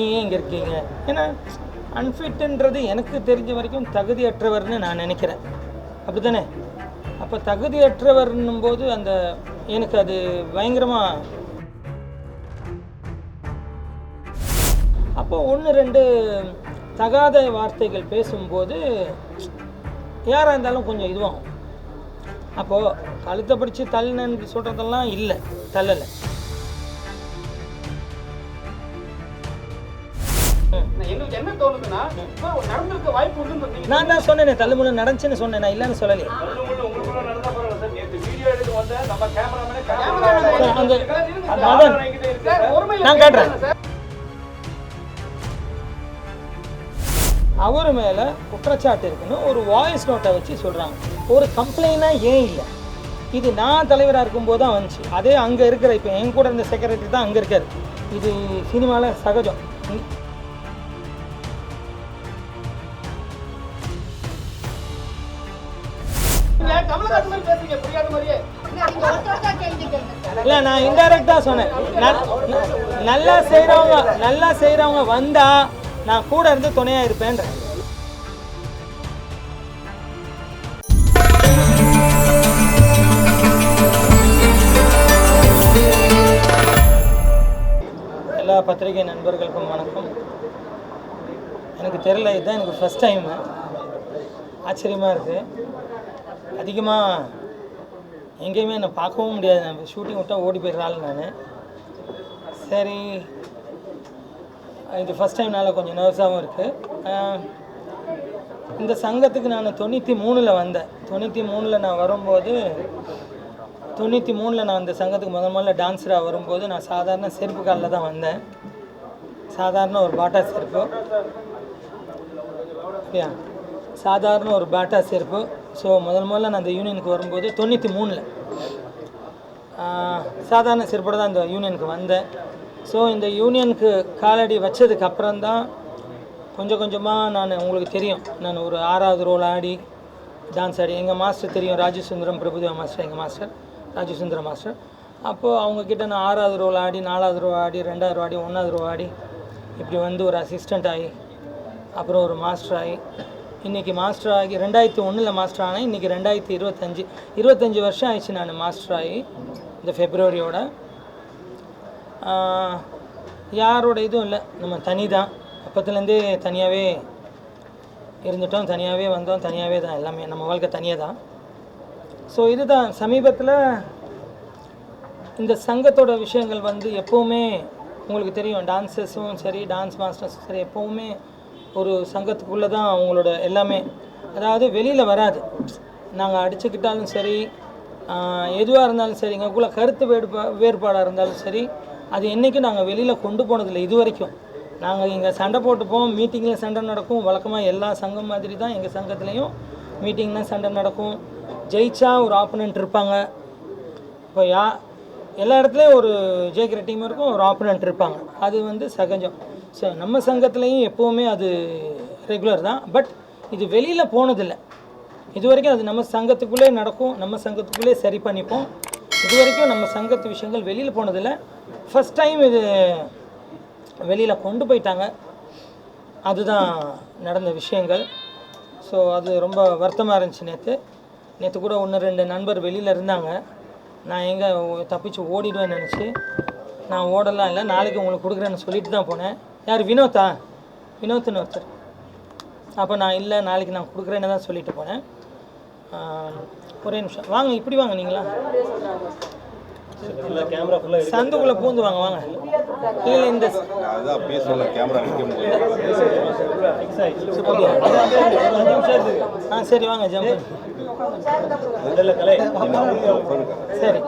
ஏன் இங்கே இருக்கீங்க? ஏன்னா அன்ஃபிட்டுன்றது எனக்கு தெரிஞ்ச வரைக்கும் தகுதியற்றவர்னு நான் நினைக்கிறேன். அப்படி தானே? அப்போ தகுதியற்றவர்னும் போது அந்த எனக்கு அது பயங்கரமாக அப்போ 1-2 தகாத வார்த்தைகள் பேசும்போது யாராக இருந்தாலும் கொஞ்சம் இதுவாகும். அப்போது கழுத்தை பிடிச்சி தள்ளுன்னு சொல்கிறதெல்லாம் இல்லை, தள்ளலை. நான் தான் சொன்னேன் தள்ளுமுள்ள நடந்துச்சுன்னு சொன்னேன், நான் இல்லைன்னு சொல்லலையே. நான் கேட்டுறேன். அவர் மேலே குற்றச்சாட்டு இருக்குன்னு ஒரு வாய்ஸ் நோட்டை வச்சு சொல்கிறாங்க. ஒரு கம்ப்ளைண்டாக ஏன் இல்லை? இது நான் தலைவராக இருக்கும்போது தான் வந்துச்சு. அதே அங்கே இருக்கிற இப்போ என் கூட இருந்த செக்ரட்டரி தான் அங்கே இருக்கார். இது சினிமாவில் சகஜம். இல்லை, நான் இன்டைரக்டாக சொன்னேன். நல்லா செய்கிறவங்க வந்தால் நான் கூட இருந்து துணையாக இருப்பேன்ற. எல்லா பத்திரிகை நண்பர்களுக்கும் வணக்கம். எனக்கு தெரியல, இதுதான் எனக்கு ஃபஸ்ட் டைமு. ஆச்சரியமாக இருக்குது. அதிகமாக எங்கேயுமே என்னை பார்க்கவும் முடியாது. நான் ஷூட்டிங் விட்டால் ஓடி போயிடுறாள் நான். சரி, இது ஃபஸ்ட் டைம்னால கொஞ்சம் நர்வஸாகவும் இருக்குது. இந்த சங்கத்துக்கு நான் 93 வந்தேன். 93 நான் வரும்போது 93 நான் அந்த சங்கத்துக்கு முதல்ல டான்ஸராக வரும்போது நான் சாதாரண செருப்பு காலில் தான் வந்தேன். சாதாரண ஒரு பாட்டா செருப்பு. அப்படியா? சாதாரண ஒரு பாட்டா செருப்பு. ஸோ முதல்ல நான் அந்த யூனியனுக்கு வரும்போது 93 சாதாரண செருப்போடு தான் இந்த யூனியனுக்கு வந்தேன். ஸோ இந்த யூனியனுக்கு காலடி வச்சதுக்கு அப்புறம்தான் கொஞ்சம் கொஞ்சமாக நான், உங்களுக்கு தெரியும், நான் ஒரு 6வது ரோல் ஆடி டான்ஸ் ஆடி, எங்கள் மாஸ்டர் தெரியும், ராஜசுந்தரம் பிரபுதேவா மாஸ்டர், எங்கள் மாஸ்டர் ராஜசுந்தரம் மாஸ்டர். அப்போது அவங்கக்கிட்ட நான் 6வது ரோல் ஆடி, 4வது ரோல் ஆடி, 2வது ரோல் ஆடி, 1வது ரோல் ஆடி, இப்படி வந்து ஒரு அசிஸ்டண்ட் ஆகி, அப்புறம் ஒரு மாஸ்டர் ஆகி, இன்றைக்கி மாஸ்டர் ஆகி 2001 மாஸ்டர் ஆனேன். இன்றைக்கி 2025 வருஷம் ஆயிடுச்சு நான் மாஸ்டர் ஆகி. இந்த ஃபெப்ரவரியோட யாரோட இதுவும் இல்லை, நம்ம தனி தான். அப்போத்துலேருந்தே தனியாகவே இருந்துட்டோம், தனியாகவே வந்தோம், தனியாகவே தான் எல்லாமே. நம்ம வாழ்க்கை தனியாக தான். ஸோ இதுதான் சமீபத்தில் இந்த சங்கத்தோட விஷயங்கள் வந்து எப்போவுமே உங்களுக்கு தெரியும், டான்ஸர்ஸும் சரி, டான்ஸ் மாஸ்டர்ஸும் சரி, எப்போவுமே ஒரு சங்கத்துக்குள்ளே தான் அவங்களோட எல்லாமே. அதாவது வெளியில் வராது. நாங்கள் அடிச்சுக்கிட்டாலும் சரி, எதுவாக இருந்தாலும் சரி, எங்களுக்குள்ள கருத்து வேறுபாடாக இருந்தாலும் சரி, அது என்றைக்கும் நாங்கள் வெளியில் கொண்டு போனதில்லை இது வரைக்கும். நாங்கள் இங்கே சண்டை போட்டுப்போம், மீட்டிங்கில் சண்டை நடக்கும். வழக்கமாக எல்லா சங்கம் மாதிரி தான் எங்கள் சங்கத்துலேயும் மீட்டிங்னால் சண்டை நடக்கும். ஜெயிச்சா ஒரு ஆப்போனன்ட் இருப்பாங்க. இப்போ எல்லா இடத்துலையும் ஒரு ஜெயிக்கிற டீம் இருக்கும், ஒரு ஆப்போனன்ட் இருப்பாங்க. அது வந்து சகஜம். ஸோ நம்ம சங்கத்துலேயும் எப்போவுமே அது ரெகுலர் தான். பட் இது வெளியில் போனதில்லை இது வரைக்கும். அது நம்ம சங்கத்துக்குள்ளே நடக்கும், நம்ம சங்கத்துக்குள்ளே சரி பண்ணிப்போம். இது வரைக்கும் நம்ம சங்கத்து விஷயங்கள் வெளியில் போனதில்லை. ஃபஸ்ட் டைம் இது வெளியில் கொண்டு போயிட்டாங்க. அதுதான் நடந்த விஷயங்கள். ஸோ அது ரொம்ப வருத்தமாக இருந்துச்சு. நேற்று கூட 1-2 நண்பர் வெளியில் இருந்தாங்க. நான் எங்கே தப்பிச்சு ஓடிடுவேன்னு நினச்சி நான் ஓடலாம் இல்லை, நாளைக்கு உங்களுக்கு கொடுக்குறேன்னு சொல்லிட்டு தான் போனேன். யார்? வினோத்னு ஒருத்தர். அப்போ நான் இல்லை, நாளைக்கு நான் கொடுக்குறேன்னு தான் சொல்லிட்டு போனேன். ஒரே நிமிஷம் வாங்க, இப்படி வாங்க, நீங்களா சந்துக்குள்ளே பூந்து வாங்க. இல்லை, இந்த சரி வாங்க, ஜம்ப். சரி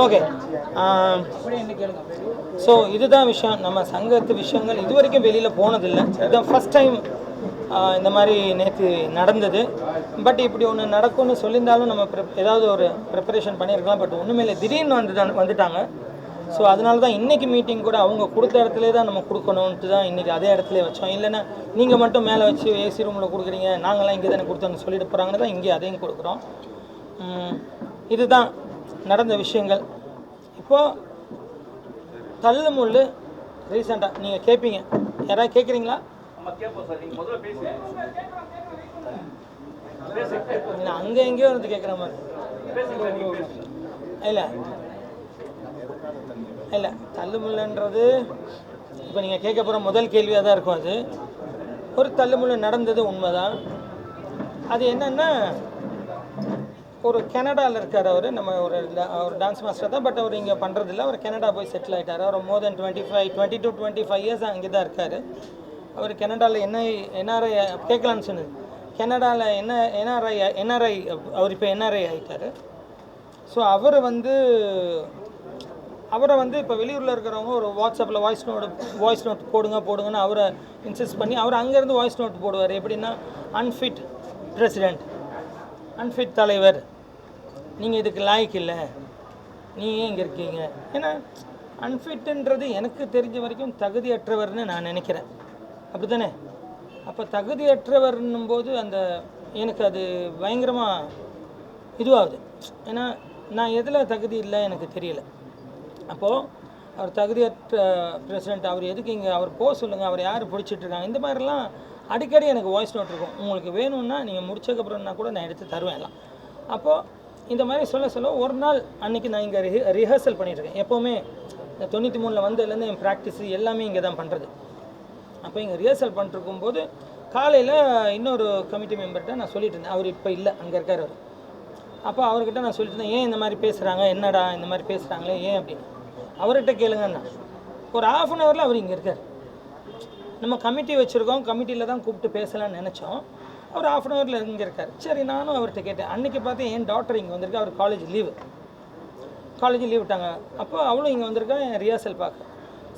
ஓகே. ஸோ இதுதான் விஷயம். நம்ம சங்கத்து விஷயங்கள் இது வரைக்கும் வெளியில் போனதில்லை. இதுதான் ஃபஸ்ட் டைம் இந்த மாதிரி நேற்று நடந்தது. பட் இப்படி ஒன்று நடக்கும்னு சொல்லியிருந்தாலும் நம்ம ஏதாவது ஒரு ப்ரிப்பரேஷன் பண்ணியிருக்கலாம். பட் ஒன்றுமே இல்லை, திடீர்னு வந்துட்டாங்க. ஸோ அதனால தான் இன்றைக்கி மீட்டிங் கூட அவங்க கொடுத்த இடத்துல தான் நம்ம கொடுக்கணுன்ட்டு தான் இன்றைக்கி அதே இடத்துல வச்சோம். இல்லைன்னா நீங்கள் மட்டும் மேலே வச்சு ஏசி ரூமில் கொடுக்குறீங்க, நாங்களாம் இங்கே தானே கொடுத்தோன்னு சொல்லிட்டு போகிறாங்கன்னு தான் இங்கே அதையும் கொடுக்குறோம். இதுதான் நடந்த விஷயங்கள். இப்போது தள்ளு முள்ளு ரீசெண்டாக நீங்கள் கேட்பீங்க, யாராவது கேட்குறீங்களா? அங்கே எங்கேயோ இருந்து கேட்குற மாதிரி இல்லை இல்லை. தள்ளுமுள்ளுன்றது இப்போ நீங்கள் கேட்க போகிற முதல் கேள்வியாக தான் இருக்கும். அது ஒரு தள்ளுமுள்ளு நடந்தது உண்மைதான். அது என்னென்னா, ஒரு கனடாவில் இருக்கார் அவர். நம்ம ஒரு டான்ஸ் மாஸ்டர் தான், பட் அவர் இங்கே பண்ணுறதில்ல. அவர் கனடா போய் செட்டில் ஆகிட்டார். அவர் மோர் தென் 25 இயர்ஸ் அங்கே தான் இருக்கார். அவர் கனடாவில் என்ஆர்ஐ கேட்கலான்னு சொன்னது. கனடாவில் என்ஆர்ஐ அவர் இப்போ என்ஆர்ஐ ஆகிட்டார். ஸோ அவரை வந்து இப்போ வெளியூரில் இருக்கிறவங்க ஒரு வாட்ஸ்அப்பில் வாய்ஸ் நோட் போடுங்கன்னு அவரை இன்சிஸ்ட் பண்ணி அவர் அங்கேருந்து வாய்ஸ் நோட் போடுவார். எப்படின்னா, அன்ஃபிட் பிரசிடெண்ட், அன்ஃபிட் தலைவர், நீங்கள் இதுக்கு லாய்க்கு இல்லை, நீங்கள் ஏன் இங்கே இருக்கீங்க. ஏன்னா அன்ஃபிட்டுன்றது எனக்கு தெரிஞ்ச வரைக்கும் தகுதியற்றவர்னு நான் நினைக்கிறேன். அப்படி தானே? அப்போ தகுதியற்றவர்னும் போது எனக்கு அது பயங்கரமாக இதுவாகுது. ஏன்னா நான் எதில் தகுதி இல்லை எனக்கு தெரியல. அப்போது அவர் தகுதியற்ற பிரசிடெண்ட், அவர் எதுக்கு இங்கே, அவர் போக சொல்லுங்கள், அவர் யார் பிடிச்சிட்ருக்காங்க, இந்த மாதிரிலாம் அடிக்கடி எனக்கு வாய்ஸ் நோட் இருக்கும். உங்களுக்கு வேணும்னா நீங்கள் முடிச்சதுக்கப்புறம்னா கூட நான் எடுத்து தருவேன் எல்லாம். அப்போது இந்த மாதிரி சொல்ல ஒரு நாள் அன்றைக்கி நான் இங்கே ரிஹர்சல் பண்ணிகிட்ருக்கேன். எப்போவுமே இந்த 93 வந்ததுலேருந்து என் ப்ராக்டிஸு எல்லாமே இங்கே தான் பண்ணுறது. அப்போ இங்கே ரிஹர்சல் பண்ணிருக்கும்போது காலையில் இன்னொரு கமிட்டி மெம்பர்கிட்ட நான் சொல்லிட்டு இருந்தேன். அவர் இப்போ இல்லை, அங்கே இருக்கார் அவர். அப்போ அவர்கிட்ட நான் சொல்லிட்டு இருந்தேன், ஏன் இந்த மாதிரி பேசுகிறாங்க, என்னடா இந்த மாதிரி பேசுகிறாங்களே ஏன் அப்படின்னு. அவர்கிட்ட கேளுங்கண்ணா. ஒரு ½ அன் ஹவரில் அவர் இங்கே இருக்கார். நம்ம கமிட்டி வச்சுருக்கோம், கமிட்டியில் தான் கூப்பிட்டு பேசலான்னு நினச்சோம். அவர் ½ அன் ஹவரில் இங்கே இருக்கார். சரி, நானும் அவர்கிட்ட கேட்டேன். அன்றைக்கி பார்த்தேன் என் டாக்டர் இங்கே வந்திருக்கா. அவர் காலேஜ் லீவ் விட்டாங்க. அப்போ அவளும் இங்கே வந்திருக்கா என் ரிஹர்சல் பார்க்க.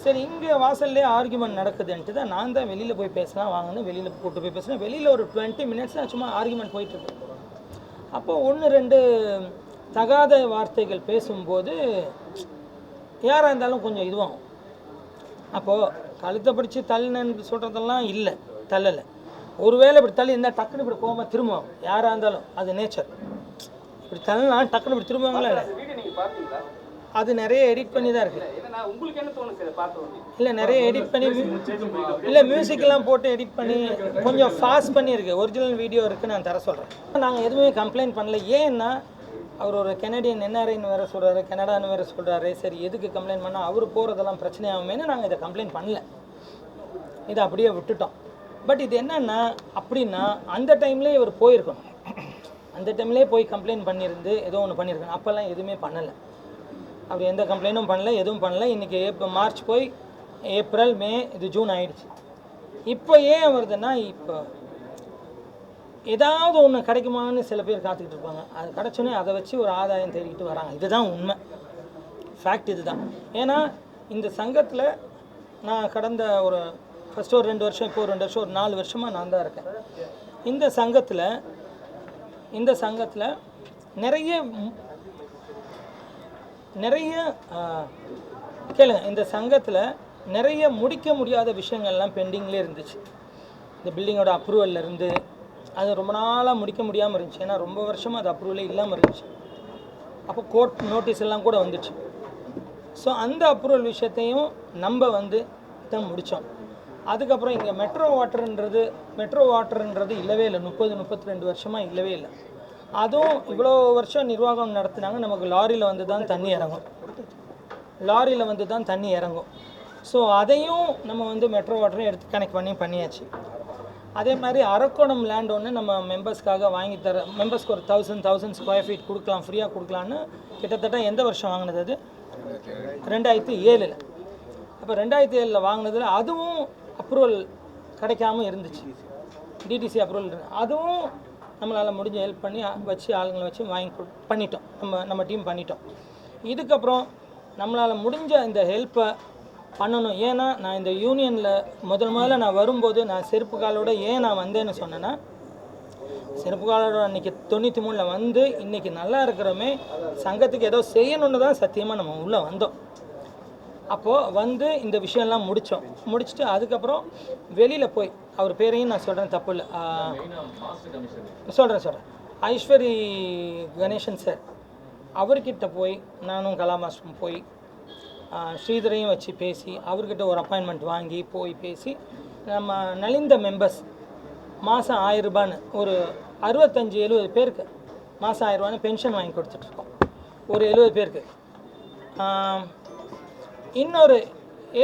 சரி, இங்கே வாசல்லே ஆர்கியூமெண்ட் நடக்குதுன்ட்டு தான் நான் தான் வெளியில் போய் பேசலாம் வாங்கன்னு வெளியில் கூப்பிட்டு போய் பேசுகிறேன். வெளியில் ஒரு 20 மினிட்ஸ் தான் சும்மா ஆர்கியூமெண்ட் போயிட்டுருக்கு. அப்போது 1-2 தகாத வார்த்தைகள் பேசும்போது யாராக இருந்தாலும் கொஞ்சம் இதுவாகும். அப்போது கழுத்தை பிடிச்சி தள்ளுன்னு சொல்கிறதெல்லாம் இல்லை, தள்ளலை. ஒருவேளை இப்படி தள்ளி இருந்தால் டக்குன்னு இப்படி போகாமல் திரும்புவோம். யாராக இருந்தாலும் அது நேச்சர். இப்படி தள்ளலாம் டக்குன்னு இப்படி திரும்புவாங்களா இல்லை? அது நிறைய எடிட் பண்ணி தான் இருக்குது. இல்லை, நிறைய எடிட் பண்ணி இல்லை மியூசிக்கெல்லாம் போட்டு எடிட் பண்ணி கொஞ்சம் ஃபாஸ்ட் பண்ணியிருக்கு. ஒரிஜினல் வீடியோ இருக்குது, நான் தர சொல்கிறேன். நாங்கள் எதுவுமே கம்ப்ளைண்ட் பண்ணல. ஏன்னா அவர் ஒரு கெனடியன் என்ஆர்ஐன்னு வேறு சொல்கிறாரு, கனடான்னு வேறு சொல்கிறாரு. சரி, எதுக்கு கம்ப்ளைண்ட் பண்ணால் அவர் போகிறதெல்லாம் பிரச்சனையாகுமேனு நாங்கள் இதை கம்ப்ளைண்ட் பண்ணல. இதை அப்படியே விட்டுட்டோம். பட் இது என்னென்னா, அப்படின்னா அந்த டைம்லேயே இவர் போயிருக்கணும். அந்த டைம்லேயே போய் கம்ப்ளைண்ட் பண்ணியிருந்து ஏதோ ஒன்று பண்ணியிருக்கணும். அப்போல்லாம் எதுவுமே பண்ணலை. அப்படி எந்த கம்ப்ளைண்ட்டும் பண்ணல, எதுவும் பண்ணல. இன்றைக்கி மார்ச் போய் ஏப்ரல், மே, இது ஜூன் ஆகிடுச்சு. இப்போ ஏன் வருதுன்னா, இப்போ ஏதாவது ஒன்று கிடைக்குமான்னு சில பேர் காத்துக்கிட்டு இருப்பாங்க. அது கிடச்சோன்னே அதை வச்சு ஒரு ஆதாயம் தேடிக்கிட்டு வராங்க. இதுதான் உண்மை, ஃபேக்ட் இதுதான். ஏன்னா இந்த சங்கத்தில் நான் கடந்த ஃபஸ்ட்டு ஒரு 2 வருஷம், இப்போ ஒரு 2 வருஷம், ஒரு 4 வருஷமாக நான் தான் இருக்கேன். இந்த சங்கத்தில் நிறைய கேளுங்க, இந்த சங்கத்தில் நிறைய முடிக்க முடியாத விஷயங்கள்லாம் பெண்டிங்லேயே இருந்துச்சு. இந்த பில்டிங்கோட அப்ரூவல்லேருந்து அது ரொம்ப நாளாக முடிக்க முடியாமல் இருந்துச்சு. ஏன்னா ரொம்ப வருஷமாக அது அப்ரூவலே இல்லாமல் இருந்துச்சு. அப்போ கோர்ட் நோட்டீஸ் எல்லாம் கூட வந்துச்சு. ஸோ அந்த அப்ரூவல் விஷயத்தையும் நம்ம தான் முடித்தோம். அதுக்கப்புறம் இங்கே மெட்ரோ வாட்டருன்றது இல்லவே இல்லை. 30-32 வருஷமாக இல்லவே இல்லை. அதுவும் இவ்வளோ வருஷம் நிர்வாகம் நடத்துனாங்க. நமக்கு லாரியில் வந்து தான் தண்ணி இறங்கும். ஸோ அதையும் நம்ம மெட்ரோ வாட்டரையும் எடுத்து கனெக்ட் பண்ணியாச்சு. அதே மாதிரி அரக்கோணம் லேண்ட் ஒன்று நம்ம மெம்பர்ஸ்க்காக வாங்கி மெம்பர்ஸ்க்கு ஒரு 1000 ஸ்கொயர் ஃபீட் கொடுக்கலாம், ஃப்ரீயாக கொடுக்கலான்னு கிட்டத்தட்ட எந்த வருஷம் வாங்கினது? அது 2007. அப்போ 2007 வாங்கினதில் அதுவும் அப்ரூவல் கிடைக்காமல் இருந்துச்சு. டிடிசி அப்ரூவல் அதுவும் நம்மளால் முடிஞ்ச ஹெல்ப் பண்ணி வச்சு ஆளுங்களை வச்சு பண்ணிட்டோம். நம்ம டீம் பண்ணிட்டோம். இதுக்கப்புறம் நம்மளால் முடிஞ்ச இந்த ஹெல்ப்பை பண்ணணும். ஏன்னா நான் இந்த யூனியனில் முதல்ல நான் வரும்போது நான் செருப்பு காலோட ஏன் நான் வந்தேன்னு சொன்னேன்னா, செருப்பு காலோட அன்றைக்கி 93 வந்து இன்றைக்கி நல்லா இருக்கிறோமே, சங்கத்துக்கு ஏதோ செய்யணுன்னு தான் சத்தியமாக நம்ம உள்ளே வந்தோம். அப்போது இந்த விஷயம்லாம் முடிச்சுட்டு அதுக்கப்புறம் வெளியில் போய் அவர் பேரையும் நான் சொல்கிறேன், தப்பு இல்லை, சொல்கிறேன் ஐஸ்வரி கணேசன் சார். அவர்கிட்ட போய் நானும் கலா மாஸ்டரும் போய் ஸ்ரீதரையும் வச்சு பேசி அவர்கிட்ட ஒரு அப்பாயின்மெண்ட் வாங்கி போய் பேசி நம்ம நலிந்த மெம்பர்ஸ் மாதம் 1000 ரூபான்னு ஒரு 65-70 பேருக்கு மாதம் 1000 ரூபான்னு பென்ஷன் வாங்கி கொடுத்துட்ருக்கோம் ஒரு 70 பேருக்கு. இன்னொரு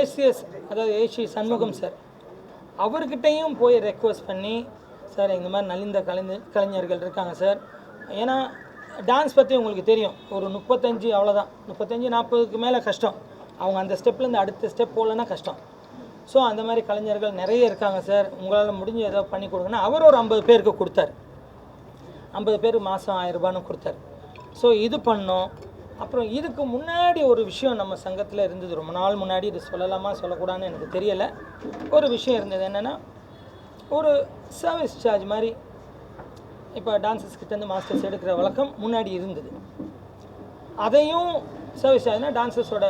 ஏசிஎஸ் அதாவது ஏசி சண்முகம் சார் அவர்கிட்டையும் போய் ரெக்வஸ்ட் பண்ணி சார் இந்த மாதிரி நலிந்த கலைஞர்கள் இருக்காங்க சார். ஏன்னா டான்ஸ் பற்றி உங்களுக்கு தெரியும், ஒரு 35 அவ்வளோதான், 35-40க்கு மேலே கஷ்டம். அவங்க அந்த ஸ்டெப்லேருந்து அடுத்த ஸ்டெப் போகலன்னா கஷ்டம். ஸோ அந்த மாதிரி கலைஞர்கள் நிறைய இருக்காங்க சார், உங்களால் முடிஞ்சு ஏதோ பண்ணி கொடுங்கன்னா அவர் ஒரு 50 பேருக்கு கொடுத்தாரு. 50 பேருக்கு மாதம் 1000 ரூபான்னு கொடுத்தாரு. ஸோ இது பண்ணோம். அப்புறம் இதுக்கு முன்னாடி ஒரு விஷயம் நம்ம சங்கத்தில் இருந்தது, ரொம்ப நாள் முன்னாடி, இது சொல்லலாமா சொல்லக்கூடாதுன்னு எனக்கு தெரியலை. ஒரு விஷயம் இருந்தது என்னென்னா, ஒரு சர்வீஸ் சார்ஜ் மாதிரி இப்போ டான்ஸர்ஸ்கிட்டேருந்து மாஸ்டர்ஸ் எடுக்கிற வழக்கம் முன்னாடி இருந்தது. அதையும் சர்வீஸ் சார்ஜ்னால் டான்ஸர்ஸோட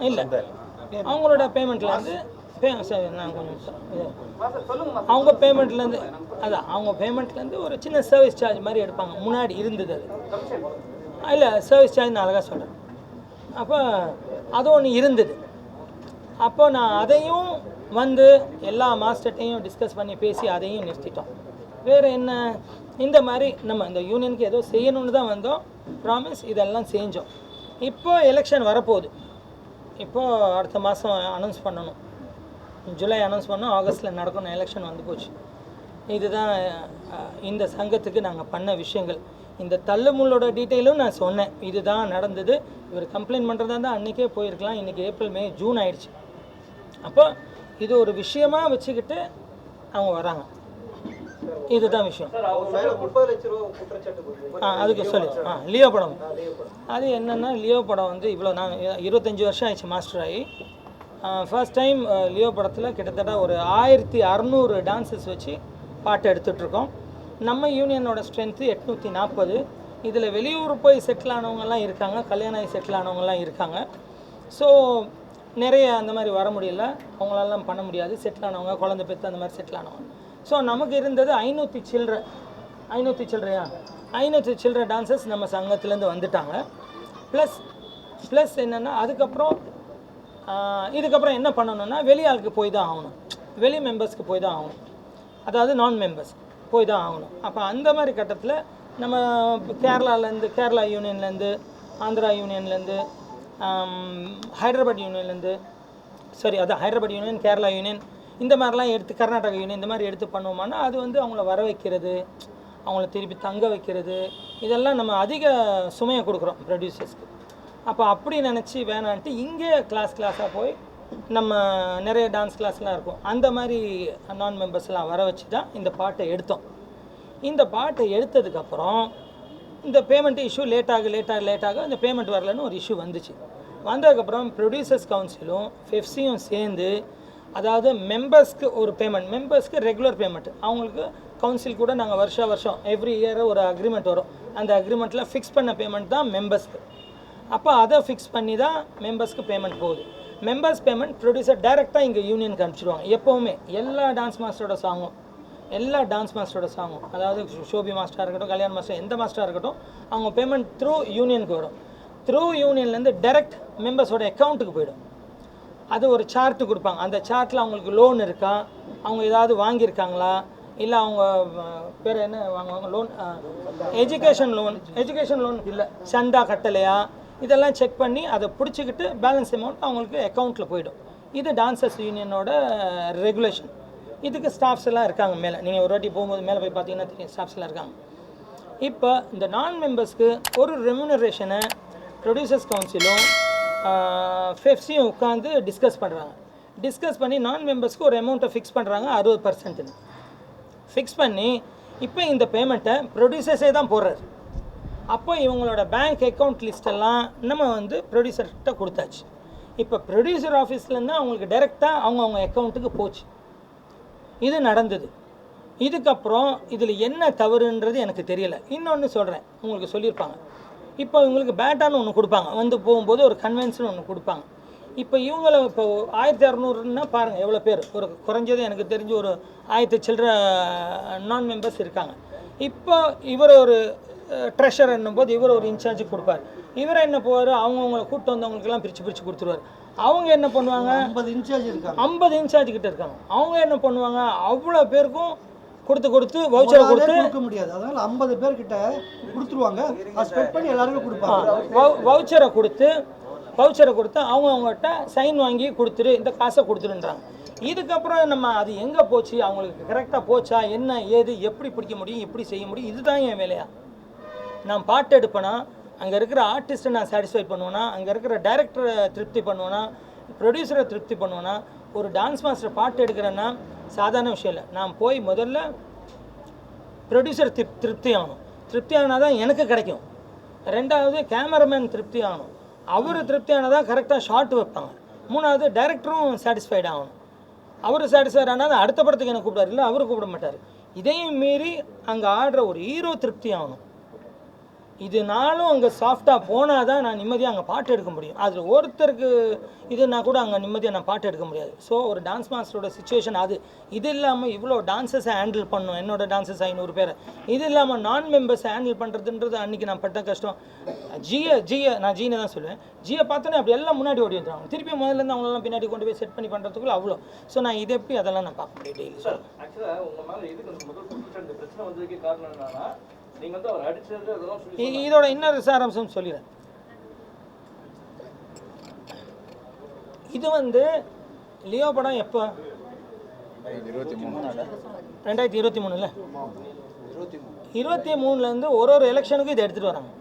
இல்லை அவங்களோட பேமெண்ட்லேருந்து நான் கொஞ்சம் அவங்க பேமெண்ட்லேருந்து அவங்க பேமெண்ட்லேருந்து ஒரு சின்ன சர்வீஸ் சார்ஜ் மாதிரி எடுப்பாங்க, முன்னாடி இருந்தது. அது இல்லை சர்வீஸ் சார்ஜ் நான் அழகாக சொல்கிறேன். அப்போ அது ஒன்று இருந்தது. அப்போ நான் அதையும் எல்லா மாஸ்டர்ட்டையும் டிஸ்கஸ் பண்ணி பேசி அதையும் நிறுத்திட்டோம். வேறு என்ன, இந்த மாதிரி நம்ம இந்த யூனியனுக்கு ஏதோ செய்யணும்னு தான் வந்தோம், ப்ராமிஸ் இதெல்லாம் செஞ்சோம். இப்போது எலெக்ஷன் வரப்போகுது. இப்போது அடுத்த மாதம் அனௌன்ஸ் பண்ணணும், ஜூலை அனௌன்ஸ் பண்ணோம், ஆகஸ்ட்டில் நடக்கணும். எலெக்ஷன் வந்து போச்சு. இதுதான் இந்த சங்கத்துக்கு நாங்கள் பண்ண விஷயங்கள். இந்த தள்ளுமுள்ளோட டீட்டெயிலும் நான் சொன்னேன், இதுதான் நடந்தது. இவர் கம்ப்ளைண்ட் பண்ணுறதா இருந்தால் அன்றைக்கே போயிருக்கலாம். இன்றைக்கி ஏப்ரல் மே ஜூன் ஆயிடுச்சு. அப்போ இது ஒரு விஷயமாக வச்சுக்கிட்டு அவங்க வராங்க. இதுதான் விஷயம். அதுக்கு சொல்லி லியோ படம் அது என்னென்னா, லியோ படம் இவ்வளோ நாங்கள் 25 வருஷம் ஆயிடுச்சு மாஸ்டர் ஆகி. ஃபர்ஸ்ட் டைம் லியோ படத்தில் கிட்டத்தட்ட ஒரு 1600 டான்ஸஸ் வச்சு பாட்டு எடுத்துகிட்ருக்கோம். நம்ம யூனியனோட ஸ்ட்ரென்த்து 840. இதில் வெளியூர் போய் செட்டில் ஆனவங்கலாம் இருக்காங்க, கல்யாணம் ஆகி செட்டில் ஆனவங்கலாம் இருக்காங்க. ஸோ நிறைய அந்த மாதிரி வர முடியல, அவங்களாலாம் பண்ண முடியாது. செட்டில் ஆனவங்க, குழந்தை பெற்று அந்த மாதிரி செட்டில் ஆனவங்க. ஸோ நமக்கு இருந்தது 500 சில்லற டான்சர்ஸ் நம்ம சங்கத்துலேருந்து வந்துட்டாங்க. ப்ளஸ் என்னென்னா, இதுக்கப்புறம் என்ன பண்ணணும்னா, வெளி ஆளுக்கு போய் தான் ஆகணும், வெளி மெம்பர்ஸ்க்கு போய் தான் ஆகணும், அதாவது நான் மெம்பர்ஸ் போய் தான் ஆகணும். அப்போ அந்த மாதிரி கட்டத்தில் நம்ம கேரளாலேருந்து, கேரளா யூனியன்லேருந்து, ஆந்திரா யூனியன்லேருந்து, ஹைதராபாத் யூனியன்லேருந்து, ஹைதராபாத் யூனியன், கேரளா யூனியன், இந்த மாதிரிலாம் எடுத்து, கர்நாடகா யூனியன் இந்த மாதிரி எடுத்து பண்ணுவோம்னா அது அவங்கள வர வைக்கிறது, அவங்கள திருப்பி தங்க வைக்கிறது, இதெல்லாம் நம்ம அதிக சுமையை கொடுக்குறோம் ப்ரொடியூசர்ஸ்க்கு. அப்போ அப்படி நினச்சி வேணான்ட்டு இங்கே கிளாஸாக போய் நம்ம நிறைய டான்ஸ் கிளாஸ்லாம் இருக்கும், அந்த மாதிரி நான் மெம்பர்ஸ்லாம் வர வச்சு தான் இந்த பாட்டை எடுத்தோம். இந்த பாட்டை எடுத்ததுக்கப்புறம் இந்த பேமெண்ட் இஷ்யூ லேட்டாக இந்த பேமெண்ட் வரலன்னு ஒரு இஷ்யூ வந்துச்சு. வந்ததுக்கப்புறம் ப்ரொடியூசர்ஸ் கவுன்சிலும் ஃபெஃப்சியும் சேர்ந்து, அதாவது மெம்பர்ஸ்க்கு ஒரு பேமெண்ட், மெம்பர்ஸ்க்கு ரெகுலர் பேமெண்ட், அவங்களுக்கு கவுன்சில் கூட நாங்கள் வருஷம் எவ்ரி இயர் ஒரு அக்ரிமெண்ட் வரும், அந்த அக்ரிமெண்ட்டில் ஃபிக்ஸ் பண்ண பேமெண்ட் தான் மெம்பர்ஸ்க்கு. அப்போ அதை ஃபிக்ஸ் பண்ணி தான் மெம்பர்ஸ்க்கு பேமெண்ட் போகுது. மெம்பர்ஸ் பேமெண்ட் ப்ரொடியூசர் டைரெக்டாக இங்கே யூனியனுக்கு அனுப்பிச்சிடுவாங்க. எப்போவுமே எல்லா டான்ஸ் மாஸ்டரோட சாங்கும், அதாவது ஷோபி மாஸ்டராக இருக்கட்டும், கல்யாண் மாஸ்டர், எந்த மாஸ்டராக இருக்கட்டும், அவங்க பேமெண்ட் த்ரூ யூனியனுக்கு வரும். த்ரூ யூனியன்லேருந்து டைரெக்ட் மெம்பர்ஸோட அக்கௌண்ட்டுக்கு போயிடும். அது ஒரு சார்ட்டு கொடுப்பாங்க, அந்த சார்ட்டில் அவங்களுக்கு லோன் இருக்கா, அவங்க ஏதாவது வாங்கியிருக்காங்களா, இல்லை அவங்க பேர் என்ன வாங்குவாங்க, லோன், எஜுகேஷன் லோன் இல்லை, சந்தா கட்டலையா, இதெல்லாம் செக் பண்ணி அதை பிடிச்சிக்கிட்டு பேலன்ஸ் அமௌண்ட் அவங்களுக்கு அக்கௌண்ட்டில் போயிடும். இது டான்சர்ஸ் யூனியனோட ரெகுலேஷன். இதுக்கு ஸ்டாஃப்ஸ் எல்லாம் இருக்காங்க மேலே, நீங்கள் ஒரு வாட்டி போகும்போது மேலே போய் பார்த்தீங்கன்னா தெரியும், ஸ்டாஃப்ஸ் எல்லாம் இருக்காங்க. இப்போ இந்த நான் மெம்பர்ஸ்க்கு ஒரு ரெம்யூனரேஷனை ப்ரொடியூசர்ஸ் கவுன்சிலும் ஃபெஃப்சியும் உட்காந்து டிஸ்கஸ் பண்ணி நான் மெம்பர்ஸ்க்கு ஒரு அமௌண்ட்டை ஃபிக்ஸ் பண்ணுறாங்க, 60%. ஃபிக்ஸ் பண்ணி இப்போ இந்த பேமெண்ட்டை ப்ரொடியூசர்ஸே தான் போடுறாரு. அப்போ இவங்களோட பேங்க் அக்கௌண்ட் லிஸ்ட்டெல்லாம் நம்ம ப்ரொடியூசர்கிட்ட கொடுத்தாச்சு. இப்போ ப்ரொடியூசர் ஆஃபீஸ்லேருந்து அவங்களுக்கு டைரெக்டாக அவங்க அக்கௌண்ட்டுக்கு போச்சு. இது நடந்தது. இதுக்கப்புறம் இதில் என்ன தவறுன்றது எனக்கு தெரியலை. இன்னொன்று சொல்கிறேன், உங்களுக்கு சொல்லியிருப்பாங்க, இப்போ இவங்களுக்கு பேட்டான்னு ஒன்று கொடுப்பாங்க, போகும்போது ஒரு கன்வென்ஷன் ஒன்று கொடுப்பாங்க. இப்போ இவங்களை இப்போ 1600ன்னா பாருங்கள் எவ்வளோ பேர், ஒரு குறைஞ்சது எனக்கு தெரிஞ்சு ஒரு 1000 சில்லற நான் மெம்பர்ஸ் இருக்காங்க. இப்போ இவர் ஒரு ட்ரெஷர் என்னும்போது இவர் ஒரு இன்சார்ஜ் கொடுப்பார். இவரை என்ன போவார், அவங்கவுங்களை கூப்பிட்டு வந்தவங்களுக்கெல்லாம் பிரித்து கொடுத்துருவார். அவங்க என்ன பண்ணுவாங்க, 50 இன்சார்ஜ் இருக்காங்க, 50 இன்சார்ஜ் கிட்ட இருக்காங்க. அவங்க என்ன பண்ணுவாங்க, அவ்வளோ பேருக்கும் கொடுத்து வவுச்சரை கொடுக்க முடியாது. அதனால 50 பேர்கிட்ட கொடுத்துருவாங்க, ஸ்ப்ரெட் பண்ணி எல்லாருக்கும் கொடுப்பாங்க. வவுச்சரை கொடுத்து அவங்ககிட்ட சைன் வாங்கி கொடுத்துரு, இந்த காசை கொடுத்துருன்றாங்க. இதுக்கப்புறம் நம்ம அது எங்கே போச்சு, அவங்களுக்கு கரெக்டாக போச்சா, என்ன ஏது, எப்படி பிடிக்க முடியும், எப்படி செய்ய முடியும், இதுதான் என் வேலையா. நான் பாட்டு எடுப்பேனா, அங்கே இருக்கிற ஆர்டிஸ்ட்டை நான் சாட்டிஸ்ஃபை பண்ணுவேனா, அங்கே இருக்கிற டைரக்டரை திருப்தி பண்ணுவேனா, ப்ரொடியூசரை திருப்தி பண்ணுவேனா. ஒரு டான்ஸ் மாஸ்டர் பாட்டு எடுக்கிறேன்னா சாதாரண விஷயம் இல்லை. நான் போய் முதல்ல ப்ரொடியூசர் திருப்தி ஆகணும். திருப்தி ஆனால் தான் எனக்கு கிடைக்கும். ரெண்டாவது கேமராமேன் திருப்தி ஆகணும். அவர் திருப்தி ஆனால் தான் கரெக்டாக ஷார்ட் வைப்பாங்க. மூணாவது டைரக்டரும் சாட்டிஸ்ஃபைட் ஆகணும். அவர் சாட்டிஸ்ஃபைட் ஆனால் அடுத்த படத்துக்கு எனக்கு கூப்பிடாரு, இல்லை அவரு கூப்பிட மாட்டார். இதையும் மீறி அங்கே ஆடுற ஒரு ஹீரோ திருப்தி ஆகணும். இதனாலும் அங்கே சாஃப்டாக போனால் தான் நான் நிம்மதியாக அங்கே பாட்டு எடுக்க முடியும். அதில் ஒருத்தருக்கு இதுனா கூட அங்கே நிம்மதியாக நான் பாட்டு எடுக்க முடியாது. ஸோ ஒரு டான்ஸ் மாஸ்டரோட சுச்சுவேஷன் அது. இது இல்லாமல் இவ்வளோ டான்ஸஸை ஹேண்டில் பண்ணணும். என்னோடய டான்ஸஸ் 500 பேரை. இது இல்லாமல் நான் மெம்பர்ஸை ஹேண்டில் பண்ணுறதுன்றது அன்றைக்கி நான் பட்ட கஷ்டம். நான் ஜீனை தான் சொல்லுவேன். ஜியை பார்த்தோன்னே அப்படி எல்லாம் முன்னாடி ஓடி வந்துடுவாங்க. திருப்பி முதல்லேருந்து அவங்களெல்லாம் பின்னாடி கொண்டு போய் செட் பண்ணி பண்ணுறதுக்குள்ள அவ்வளோ. ஸோ நான் இதை எப்படி அதெல்லாம் நான் பார்க்க முடியும் டெய்லி. சார் ஆக்சுவலாக உங்கள் மேலே எதுக்கு முதல் இந்த பிரச்சனை வந்ததுக்கு காரணம் என்னன்னா, நீங்க வந்து அவர் அடிச்சது அதெல்லாம் சொல்லி இதோட இன்னொரு சாராம்சம் சொல்லிடுறேன். இது வந்து லியோ படம் எப்போ 2023 23லேருந்து ஒரு எலெக்ஷனுக்கும் இதை எடுத்துகிட்டு வராங்க.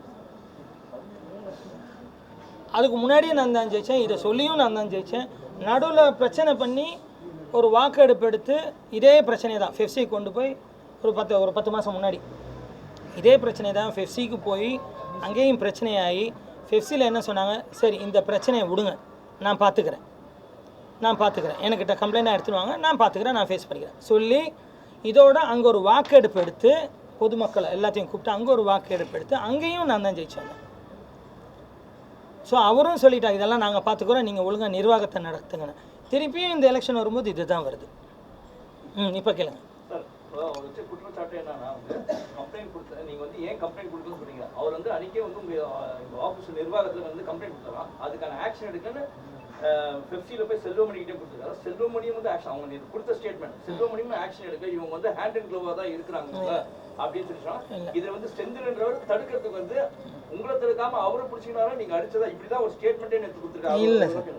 அதுக்கு முன்னாடியே நான் தான் ஜெயித்தேன். இதை சொல்லியும் நான் தான் ஜெயித்தேன். நடுவில் பிரச்சனை பண்ணி ஒரு வாக்கெடுப்பு எடுத்து இதே பிரச்சனை தான் ஃபெஃப்சிக்கு கொண்டு போய் ஒரு 10 மாதம் முன்னாடி இதே பிரச்சனை தான் ஃபெஃப்சிக்கு போய் அங்கேயும் பிரச்சனையாகி ஃபெஃப்சியில் என்ன சொன்னாங்க, சரி இந்த பிரச்சனையை விடுங்க, நான் பார்த்துக்கிறேன், என்கிட்ட கம்ப்ளைண்டாக எடுத்துடுவாங்க, நான் பார்த்துக்கிறேன், நான் ஃபேஸ் பண்ணிக்கிறேன் சொல்லி இதோட அங்கே ஒரு வாக்கெடுப்பு எடுத்து பொதுமக்களை எல்லாத்தையும் கூப்பிட்டு அங்கே ஒரு வாக்கெடுப்பு எடுத்து அங்கேயும் நான் தான் ஜெயிச்சு வந்தேன். ஸோ அவரும் சொல்லிட்டாங்க, இதெல்லாம் நாங்கள் பார்த்துக்குறோம், நீங்கள் ஒழுங்காக நிர்வாகத்தை நடத்துங்கன்னு. திருப்பியும் இந்த எலெக்ஷன் வரும்போது இது தான் வருது. இப்போ கேளுங்க. குற்றச்சாட்டு என்னன்னா, கம்ப்ளைண்ட் கொடுத்த நீங்க வந்து ஏன் கம்ப்ளைண்ட் கொடுக்கணும்னு சொன்னீங்க. அவர் வந்து அன்னைக்கே வந்து உங்க ஆஃபீஸ் நிர்வாகத்துல வந்து கம்ப்ளைண்ட் கொடுத்தாராம். அதுக்கான ஆக்ஷன் எடுக்கன்னு பெப்சில போய் செல்வமணி கிட்டே கொடுத்துருக்காரு. செல்வமணியும் வந்து ஆக்ஷன், அவங்க கொடுத்த ஸ்டேட்மெண்ட், செல்வமணியும் ஆக்ஷன் எடுக்க இவங்க வந்து ஹேண்ட் அண்ட் க்ளோவா தான் இருக்கிறாங்க அப்படின்னு சொல்லிட்டாங்க. இதை வந்து ஸ்ட்ரென்த்ன்றவர் தடுக்கிறதுக்கு வந்து உங்களை தடுக்காம அவரை பிடிச்சினாரா நீங்க அடிச்சதா, இப்படிதான் ஒரு ஸ்டேட்மெண்ட்டே எடுத்து கொடுத்துருக்காரு. இல்லை சார்,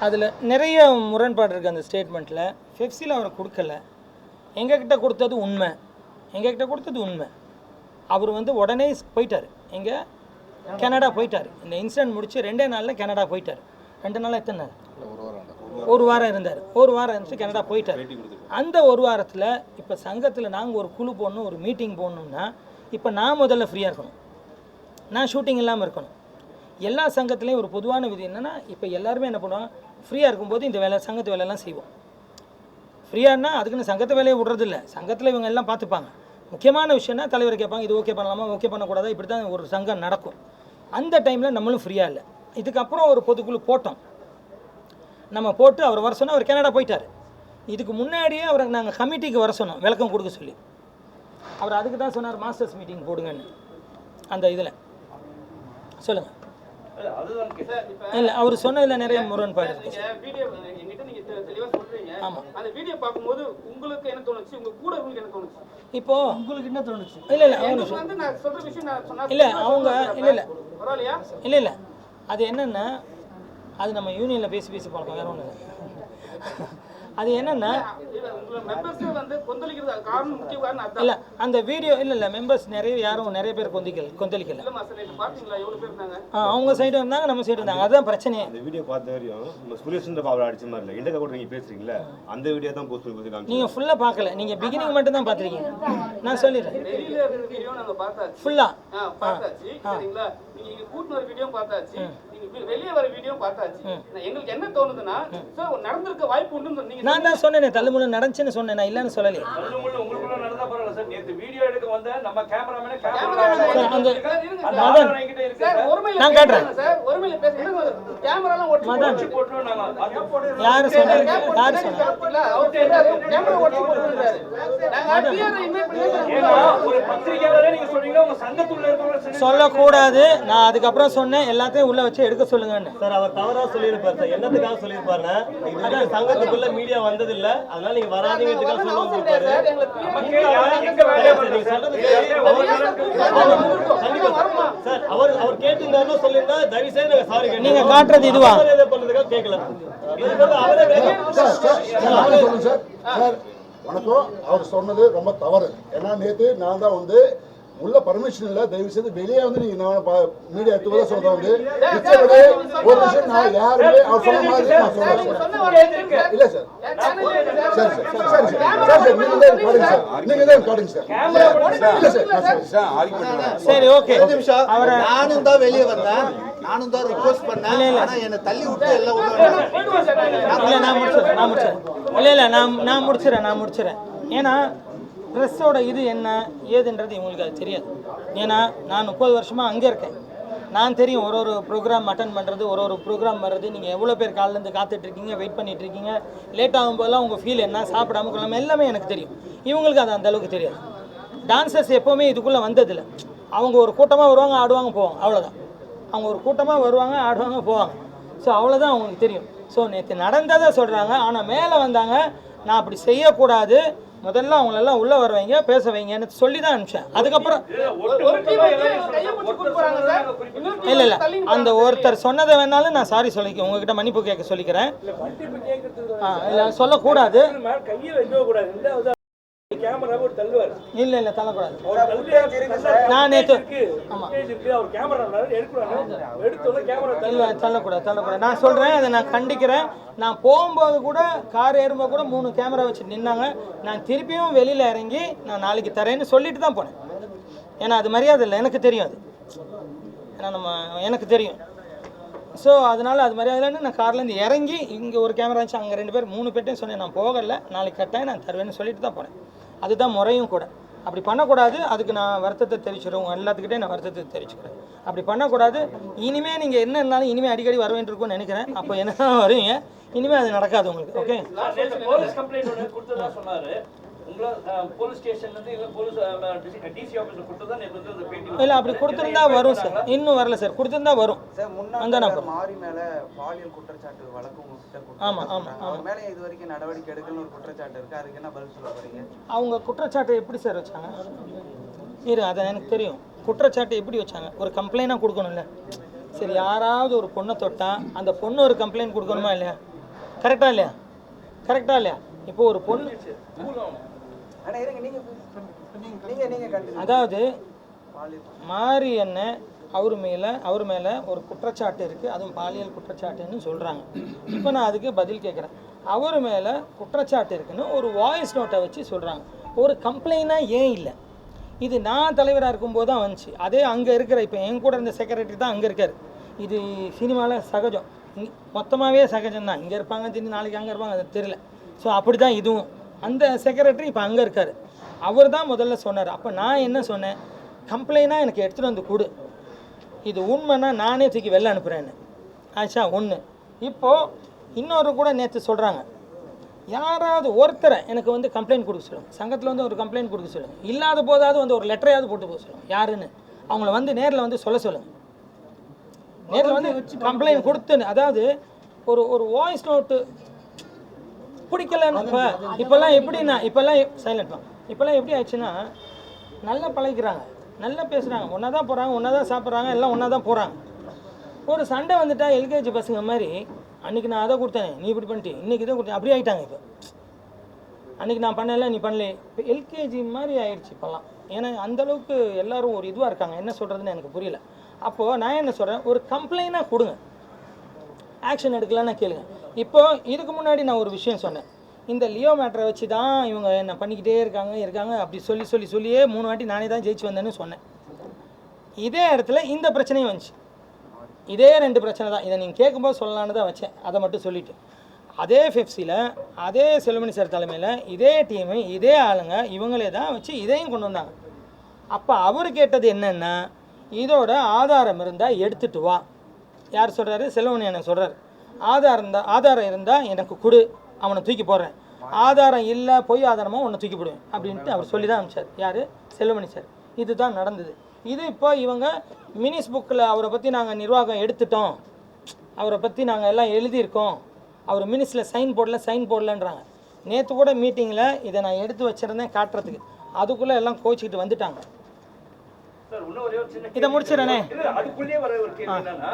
அதில் நிறைய முரண்பாடு இருக்குது அந்த ஸ்டேட்மெண்ட்டில். பெப்சியில் அவர் கொடுக்கல, எங்ககிட்ட கொடுத்தது உண்மை. அவர் வந்து உடனே போயிட்டார், எங்கே கனடா போயிட்டார். இந்த இன்சிடென்ட் முடிச்சு 2 நாளில் கனடா போயிட்டார். 2 நாள் எத்தனை நாள், ஒரு வாரம் இருந்தார். ஒரு வாரம் இருந்துச்சு கனடா போயிட்டார். அந்த ஒரு வாரத்தில் இப்போ சங்கத்தில் நாங்கள் ஒரு குழு போடணும், ஒரு மீட்டிங் போடணும்னா இப்போ நான் முதல்ல ஃப்ரீயாக இருக்கணும், நான் ஷூட்டிங் இல்லாமல் இருக்கணும். எல்லா சங்கத்துலேயும் ஒரு பொதுவான விதி என்னென்னா, இப்போ எல்லாருமே என்ன பண்ணுவாங்க, ஃப்ரீயாக இருக்கும்போது இந்த வேலை சங்கத்து வேலையெல்லாம் செய்வோம். ஃப்ரீயானா அதுக்குன்னு சங்கத்து வேலையை விடுறதில்ல, சங்கத்தில் இவங்க எல்லாம் பார்த்துப்பாங்க. முக்கியமான விஷயம்னா தலைவர் கேட்பாங்க, இது ஓகே பண்ணலாமா, ஓகே பண்ணக்கூடாதா, இப்படி தான் ஒரு சங்கம் நடக்கும். அந்த டைமில் நம்மளும் ஃப்ரீயாக இல்லை. இதுக்கப்புறம் ஒரு பொதுக்குழு போட்டோம். நம்ம போட்டு அவர் வர சொன்னால் அவர் கனடா போயிட்டார். இதுக்கு முன்னாடியே அவரை நாங்கள் கமிட்டிக்கு வர சொன்னோம், விளக்கம் கொடுக்க சொல்லி. அவர் அதுக்கு தான் சொன்னார் மாஸ்டர்ஸ் மீட்டிங் போடுங்கன்னு. அந்த இதில் சொல்லுங்கள். இல்லை, அவர் சொன்னதில் நிறைய முரண்பாடு இருக்குது. ஆமாம், அந்த வீடியோ பார்க்கும்போது உங்களுக்கு என்ன தோணுச்சு, உங்க கூட உங்களுக்கு என்ன தோணுச்சு? இப்போ உங்களுக்கு என்ன தோணுச்சு? இல்லை வந்து நான் சொல்ற விஷயம் நான் சொன்னா இல்லை அவங்க பரவாயில்லையா? இல்லை அது என்னென்னா, அது நம்ம யூனியனில் பேசி பழக்கம், வேற ஒன்று. அது என்னென்னா இல்லை அந்த வீடியோ இல்லை மெம்பர்ஸ் நிறைய பேர் கொந்தளிக்கல. அவங்க சைடு இருந்தாங்க, நம்ம சைடு இருந்தாங்க, அதுதான் பிரச்சனை. அந்த வீடியோ பார்த்த வரையும் சுரேஷ் பாவல அடிச்ச மாதிரி இல்லை, எந்த கூட நீங்கள் பேசுறீங்களா அந்த வீடியோ தான் போஸ்ட் பண்ணி நீங்கள் ஃபுல்லாக பார்க்கல, நீங்கள் பிகினிங் மட்டும் தான் பார்த்துருக்கீங்க. நான் சொல்லிடுறேன் ஃபுல்லாக நீங்க கூட்டின ஒரு வீடியோ பார்த்தாச்சு, நீங்க வெளியே வர வீடியோ பார்த்தாச்சு. எங்களுக்கு என்ன தோணுதுன்னா, நடந்திருக்க வாய்ப்பு உண்டு. நீங்க நான் தான் சொன்னேனே, தள்ளுமுள்ள நடந்துச்சுன்னு சொன்னேன், நான் இல்லைன்னு சொல்லலையே. தள்ளுமுள்ள உங்களுக்குள்ள நடந்தா பரவாயில்ல சார். நேத்து வீடியோ எடுக்க வந்த நம்ம கேமராமேன் நான் கேட்றேன். கேமராலாம் உடைச்சு போட்டுருவோம் நாங்க. யாரு சொன்னாங்க? யாரு சொன்னாங்க? இல்ல, அவர் சொல்றாரு, கேமரா உடைச்சு போட்டுருந்தாரு. நாங்க PR ஐ invite பண்ணி ஏன்னா ஒரு பத்திரிகையாளரே நீங்க சொல்றீங்க உங்க சங்கத்துள்ள இருக்கவங்க சொல்லக்கூடாது. நான் அதுக்கப்புறம் சொன்னேன் எல்லாத்தையும் உள்ள வச்சு எடுக்க சொல்லுங்கன்னு. சார் அவர் தவறா சொல்லியிருப்பார் சார். என்னத்துக்காக சொல்லியிருப்பாருன்னா இது சங்கத்துக்குள்ள மீடியா வந்தது இல்ல, அதனால நீங்க வராதீங்கிறதுக்காக சொல்ல வந்திருப்பாரு. சார், எங்களுக்கு சார் அவர் கேட்டிருந்தாருன்னு சொல்லியிருந்தா தயவு செய்து நாங்க சாரி கேட்டோம். நீங்க காட்டுறது இதுவா? இதை பண்றதுக்காக கேட்கல. இதுக்கு வந்து அவரே சொல்லுங்க சார். சார் வணக்கம். அவர் சொன்னது ரொம்ப தவறு. ஏன்னா நேற்று நான் தான் வந்து உள்ள பர்மிஷன் இல்லை, தயவு செய்து வெளியே வந்து நீங்க மீடியா எடுத்து சொல்றத வந்து மிச்சபடி ஒரு விஷயம் நான் யாருமே அவர் சொன்ன மாதிரி நான் சொல்றேன். இல்ல சார், சரி சார், சரி சார், சார் சார் நீங்க தான் காட்டுங்க சார், நீங்க தான் காட்டுங்க சார். இல்ல சார், சரி ஓகே. அவரை நானும் தான் வெளியே வந்தேன், நானும் தான் ரிக்வெஸ்ட் பண்ணேன். ஆனா என்னை தள்ளி விட்டு எல்லாம் இல்லை நான் முடிச்சிடறேன். இல்லை நான் முடிச்சிடறேன். ஏன்னா ப்ரெஸ்ஸோட இது என்ன ஏதுன்றது இவங்களுக்கு அது தெரியாது. ஏன்னா நான் 30 வருஷமாக அங்கே இருக்கேன். நான் தெரியும் ஒரு ப்ரோக்ராம் அட்டன் பண்ணுறது, ஒரு ப்ரோக்ராம் வர்றது. நீங்கள் எவ்வளோ பேர் காலிலேருந்து காத்துட்ருக்கீங்க, வெயிட் பண்ணிகிட்ருக்கீங்க, லேட் ஆகும்போதெல்லாம் உங்கள் ஃபீல் என்ன, சாப்பிடாம கொள்ளாமல் எல்லாமே எனக்கு தெரியும். இவங்களுக்கு அது அந்தளவுக்கு தெரியாது. டான்சர்ஸ் எப்போவுமே இதுக்குள்ளே வந்ததில்லை. அவங்க ஒரு கூட்டமாக வருவாங்க, ஆடுவாங்க, போவாங்க, அவ்வளோதான். அவங்க ஒரு கூட்டமாக வருவாங்க, ஆடுவாங்க, போவாங்க. ஸோ அவ்வளோதான் அவங்களுக்கு தெரியும். ஸோ நேற்று நடந்ததை சொல்கிறாங்க. ஆனால் மேலே வந்தாங்க, நான் அப்படி செய்யக்கூடாது, முதல்ல அவங்களெல்லாம் உள்ளே வர வைங்க, பேச வைங்கன்னு சொல்லி தான் அனுப்பிச்சேன். அதுக்கப்புறம் இல்லை அந்த ஒருத்தர் சொன்னதை வேணாலும் நான் சாரி சொல்லிக்க, உங்ககிட்ட மன்னிப்பு கேட்க சொல்லிக்கிறேன். இல்லை சொல்லக்கூடாது. இல்லை தள்ளக்கூடாது. நான் நேற்று தள்ளக்கூடாது. நான் சொல்கிறேன், அதை நான் கண்டிக்கிறேன். நான் போகும்போது கூட கார் ஏறும்போது கூட 3 கேமரா வச்சு நின்னாங்க. நான் திருப்பியும் வெளியில் இறங்கி நான் நாளைக்கு தரேன்னு சொல்லிட்டு தான் போனேன். ஏன்னா அது மரியாதை இல்லை, எனக்கு தெரியும். அது ஏன்னா எனக்கு தெரியும். ஸோ அதனால் அது மரியாதை இல்லைன்னு நான் கார்லேருந்து இறங்கி இங்கே ஒரு கேமரா வச்சு அங்கே 2 பேர் 3 பேர்ட்டையும் சொன்னேன், நான் போகலை, நாளைக்கு கட்டாயம் நான் தருவேன்னு சொல்லிட்டு தான் போனேன். அதுதான் முறையும் கூட. அப்படி பண்ணக்கூடாது. அதுக்கு நான் வருத்தத்தை தெரிவிச்சுக்கிறேன். உங்கள் எல்லாத்துக்கிட்டே நான் வருத்தத்தை தெரிவிச்சுக்கிறேன். அப்படி பண்ணக்கூடாது. இனிமேல் நீங்கள் என்ன இருந்தாலும் இனிமேல் அடிக்கடி வர வேண்டியிருக்கும்னு நினைக்கிறேன். அப்போ என்ன வருவீங்க, இனிமேல் அது நடக்காது உங்களுக்கு. ஓகே. போலீஸ் கம்ப்ளைண்ட் ஒன்று கொடுத்ததா சொன்னாரு. உங்களை போலீஸ் ஸ்டேஷன்லேருந்து இல்லை போலீஸ் டிசி ஆஃபீஸில் கொடுத்ததா நேற்று வந்து அந்த பேட்டி. இல்லை அப்படி கொடுத்துருந்தா வரும் சார். இன்னும் வரல சார். கொடுத்துருந்தா வரும். முன்னாடி மாறி மேல பாலியல் குற்றச்சாட்டு வழக்கு உங்ககிட்ட கொடுத்தாங்க. ஆமாம். அவர் மேலே இது வரைக்கும் நடவடிக்கை எடுக்கணும்னு ஒரு குற்றச்சாட்டு இருக்கு. அதுக்கு என்ன பதில் சொல்ல போறீங்க? அவங்க குற்றச்சாட்டை எப்படி சார் வச்சாங்க? அதை எனக்கு தெரியும். குற்றச்சாட்டு எப்படி வச்சாங்க? ஒரு கம்ப்ளைண்டாக கொடுக்கணும்ல. சரி, யாராவது ஒரு பொண்ணை தொட்டா அந்த பொண்ணு ஒரு கம்ப்ளைண்ட் கொடுக்கணுமா இல்லையா? கரெக்டாக இல்லையா? இப்போ ஒரு பொண்ணு, அதாவது மாறி என்ன அவர் மேலே ஒரு குற்றச்சாட்டு இருக்குது, அதுவும் பாலியல் குற்றச்சாட்டுன்னு சொல்கிறாங்க. இப்போ நான் அதுக்கு பதில் கேட்குறேன். அவர் மேலே குற்றச்சாட்டு இருக்குன்னு ஒரு வாய்ஸ் நோட்டை வச்சு சொல்கிறாங்க. ஒரு கம்ப்ளைண்டாக ஏன் இல்லை? இது நான் தலைவராக இருக்கும்போது தான் வந்துச்சு. அதே அங்கே இருக்கிற இப்போ என் கூட இருந்த செக்ரட்டரி தான் அங்கே இருக்கார். இது சினிமாவில் சகஜம், மொத்தமாகவே சகஜம்தான். இங்கே இருப்பாங்க, திடீர்னு நாளைக்கு அங்கே இருப்பாங்க, அது தெரியல. ஸோ அப்படி தான் இதுவும். அந்த செக்ரட்டரி இப்போ அங்கே இருக்கார். அவர் தான் முதல்ல சொன்னார். அப்போ நான் என்ன சொன்னேன், கம்ப்ளைண்டாக எனக்கு எடுத்துகிட்டு வந்து கொடு, இது உண்மைன்னா நானே தூக்கி வெளில அனுப்புகிறேன்னு. ஆச்சா ஒன்று. இப்போது இன்னொரு கூட நேற்று சொல்கிறாங்க, யாராவது ஒருத்தரை எனக்கு வந்து கம்ப்ளைண்ட் கொடுக்க சொல்லுங்கள், சங்கத்தில் வந்து ஒரு கம்ப்ளைண்ட் கொடுக்க சொல்லுங்கள், இல்லாத போதாவது வந்து ஒரு லெட்டரையாவது போட்டு போக சொல்லுங்கள். யாருன்னு அவங்கள வந்து நேரில் வந்து சொல்ல சொல்லுங்கள். நேரில் வந்து கம்ப்ளைண்ட் கொடுத்துன்னு, அதாவது ஒரு வாய்ஸ் நோட்டு பிடிக்கலன்னு. இப்போல்லாம் எப்படின்னா, இப்போல்லாம் எப்படி ஆயிடுச்சுன்னா, நல்லா பழகிறாங்க, நல்லா பேசுகிறாங்க, ஒன்றா தான் போகிறாங்க, ஒன்றா தான் சாப்பிட்றாங்க, எல்லாம் ஒன்றா தான் போகிறாங்க. ஒரு சண்டை வந்துட்டா எல்கேஜி பசங்க மாதிரி, அன்றைக்கி நான் அதை கொடுத்தேன், நீ இப்படி பண்ணிட்டு, இன்றைக்கி இதை கொடுத்தேன், அப்படி ஆகிட்டாங்க. இப்போ அன்றைக்கி நான் பண்ணலை, நீ பண்ணல, இப்போ எல்கேஜி மாதிரி ஆயிடுச்சு இப்போல்லாம். ஏன்னா அந்தளவுக்கு எல்லோரும் ஒரு இதுவாக இருக்காங்க. என்ன சொல்கிறதுன்னு எனக்கு புரியல. அப்போது நான் என்ன சொல்கிறேன், ஒரு கம்ப்ளைண்டாக கொடுங்க, ஆக்ஷன் எடுக்கலான்னு கேளுங்க. இப்போது இதுக்கு முன்னாடி நான் ஒரு விஷயம் சொன்னேன், இந்த லியோ மேட்டரை வச்சு தான் இவங்க என்ன பண்ணிக்கிட்டே இருக்காங்க அப்படி சொல்லியே 3 வாட்டி நானே தான் ஜெயிச்சு வந்தேன்னு சொன்னேன். இதே இடத்துல இந்த பிரச்சனையும் வந்துச்சு. இதே 2 பிரச்சனை தான். இதை நீங்கள் கேட்கும்போது சொல்லலான்னு தான் வச்சேன். அதை மட்டும் சொல்லிவிட்டு, அதே FEFCIயில் அதே செல்வமணி சார் தலைமையில் இதே டீமு, இதே ஆளுங்க, இவங்களே தான் வச்சு இதையும் கொண்டு வந்தாங்க. அப்போ அவர் கேட்டது என்னென்னா, இதோட ஆதாரம் இருந்தால் எடுத்துகிட்டு வா. யார் சொல்கிறாரு? செல்வமணி அண்ணன் சொல்கிறார். ஆதாரம் இருந்தால் எனக்கு கொடு, அவனை தூக்கி போடுறேன். ஆதாரம் இல்லை, பொய் ஆதாரமாக உன்னை தூக்கி போடுவேன் அப்படின்ட்டு அவர் சொல்லி தான் அனுப்பிச்சார். யார்? செல்வமணி சார். இதுதான் நடந்தது. இது இப்போ இவங்க மினிஸ் புக்கில் அவரை பற்றி நாங்கள் நிர்வாகம் எடுத்துட்டோம், அவரை பற்றி நாங்கள் எல்லாம் எழுதியிருக்கோம், அவர் மினிஸில் சைன் போடலன்றாங்க. நேற்று கூட மீட்டிங்கில் இதை நான் எடுத்து வச்சுருந்தேன் காட்டுறதுக்கு, அதுக்குள்ளே எல்லாம் கோச்சிக்கிட்டு வந்துட்டாங்க. சார் இன்னும் ஒரே ஒரு சின்ன இதை முடிச்சிடறேனே. அதுக்குள்ளேயே வர ஒரு கேள்வி என்னன்னா,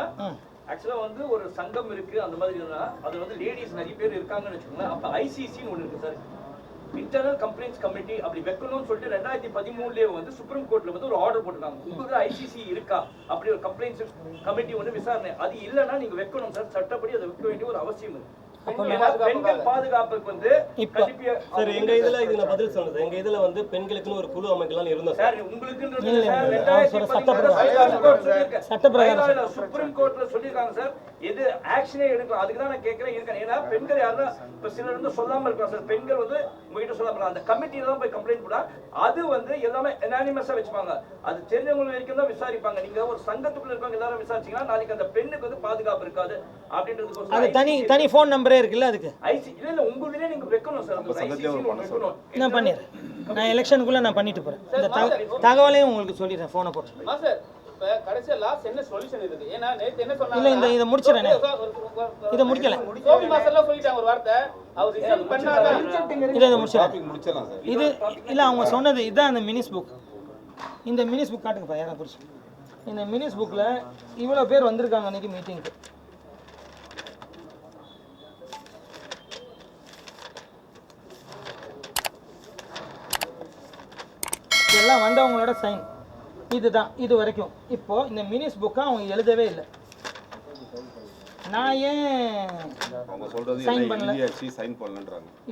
ஆக்சுவலா வந்து ஒரு சங்கம் இருக்கு அந்த மாதிரி அது வந்து லேடிஸ் நிறைய பேர் இருக்காங்கன்னு வச்சுக்கோங்களேன். அப்ப ஐசிசின்னு ஒன்று இருக்கு சார், இன்டர்னல் கம்ப்ளைண்ட்ஸ் கமிட்டி. அப்படி வைக்கணும்னு சொல்லிட்டு 2013 வந்து சுப்ரீம் கோர்ட்ல வந்து ஒரு ஆர்டர் போட்டுருக்காங்க. உங்களுக்கு ஐசிசி இருக்கா அப்படி ஒரு கம்ப்ளைண்ட்ஸ் கமிட்டி வந்து விசாரணை, அது இல்லைன்னா நீங்க வைக்கணும் சார். சட்டப்படி அதை வைக்க வேண்டிய ஒரு அவசியம் இருக்கு. பெண்கள் பாதுகாப்புக்கு வந்து சார் எங்க இதுல இது நான் பதில் சொன்னது. எங்க இதுல வந்து பெண்களுக்குன்னு ஒரு குழு அமைக்கலாம் இருந்தோம் சார். உங்களுக்கு சட்டப்பிரகாரம் சுப்ரீம் கோர்ட்ல சொல்லிருக்காங்க சார், எது ஆக்ஷனே எடுக்கலாம். அதுக்கு தான் நான் கேட்கிறேன் இருக்கேன். ஏன்னா பெண்கள் யாரும் இப்ப சிலர் வந்து சொல்லாம இருக்கலாம் சார். பெண்கள் வந்து உங்ககிட்ட சொல்லாம அந்த கமிட்டியில தான் போய் கம்ப்ளைண்ட் போடா, அது வந்து எல்லாமே அனானிமஸா வச்சுப்பாங்க. அது தெரிஞ்சவங்க வரைக்கும் தான் விசாரிப்பாங்க. நீங்க ஒரு சங்கத்துக்குள்ள இருக்கவங்க எல்லாரும் விசாரிச்சீங்கன்னா நாளைக்கு அந்த பெண்ணுக்கு வந்து பாதுகாப்பு இருக்காது அப்படின்றது. அது தனி ஃபோன் நம்பரே இருக்குல்ல அதுக்கு. இல்ல உங்களுடைய நீங்க வைக்கணும் சார். நான் பண்ணிடுறேன். நான் எலெக்ஷனுக்குள்ள நான் பண்ணிட்டு போறேன். இந்த தகவலையும் உங்களுக்கு சொல்லிடுறேன் ஃபோனை போட்டு. சார் இப்ப கடைசியா லாஸ்ட் என்ன சொல்யூஷன் இருக்கு? ஏன்னா நேத்து என்ன சொன்னாங்க? இல்ல இத முடிச்சறேன். இத முடிக்கல. சோபி மாஸ்டர்ல சொல்லிட்டாங்க ஒரு வார்த்தை. அவர் ரிசைன் பண்ணாத இத முடிச்சறேன். இது இல்ல அவங்க சொன்னது இதான் அந்த மினிஸ் புக். இந்த மினிஸ் புக் காட்டுங்க பா யாரா புடிச்சு. இந்த மினிஸ் புக்ல இவ்வளவு பேர் வந்திருக்காங்க அன்னைக்கு மீட்டிங்க்கு. இதெல்லாம் வந்தவங்களோட சைன் இதுதான் இது வரைக்கும். இப்போ இந்த மினிஸ் புக்கை அவங்க எழுதவே இல்லை. நான் ஏன் சைன் பண்ணல?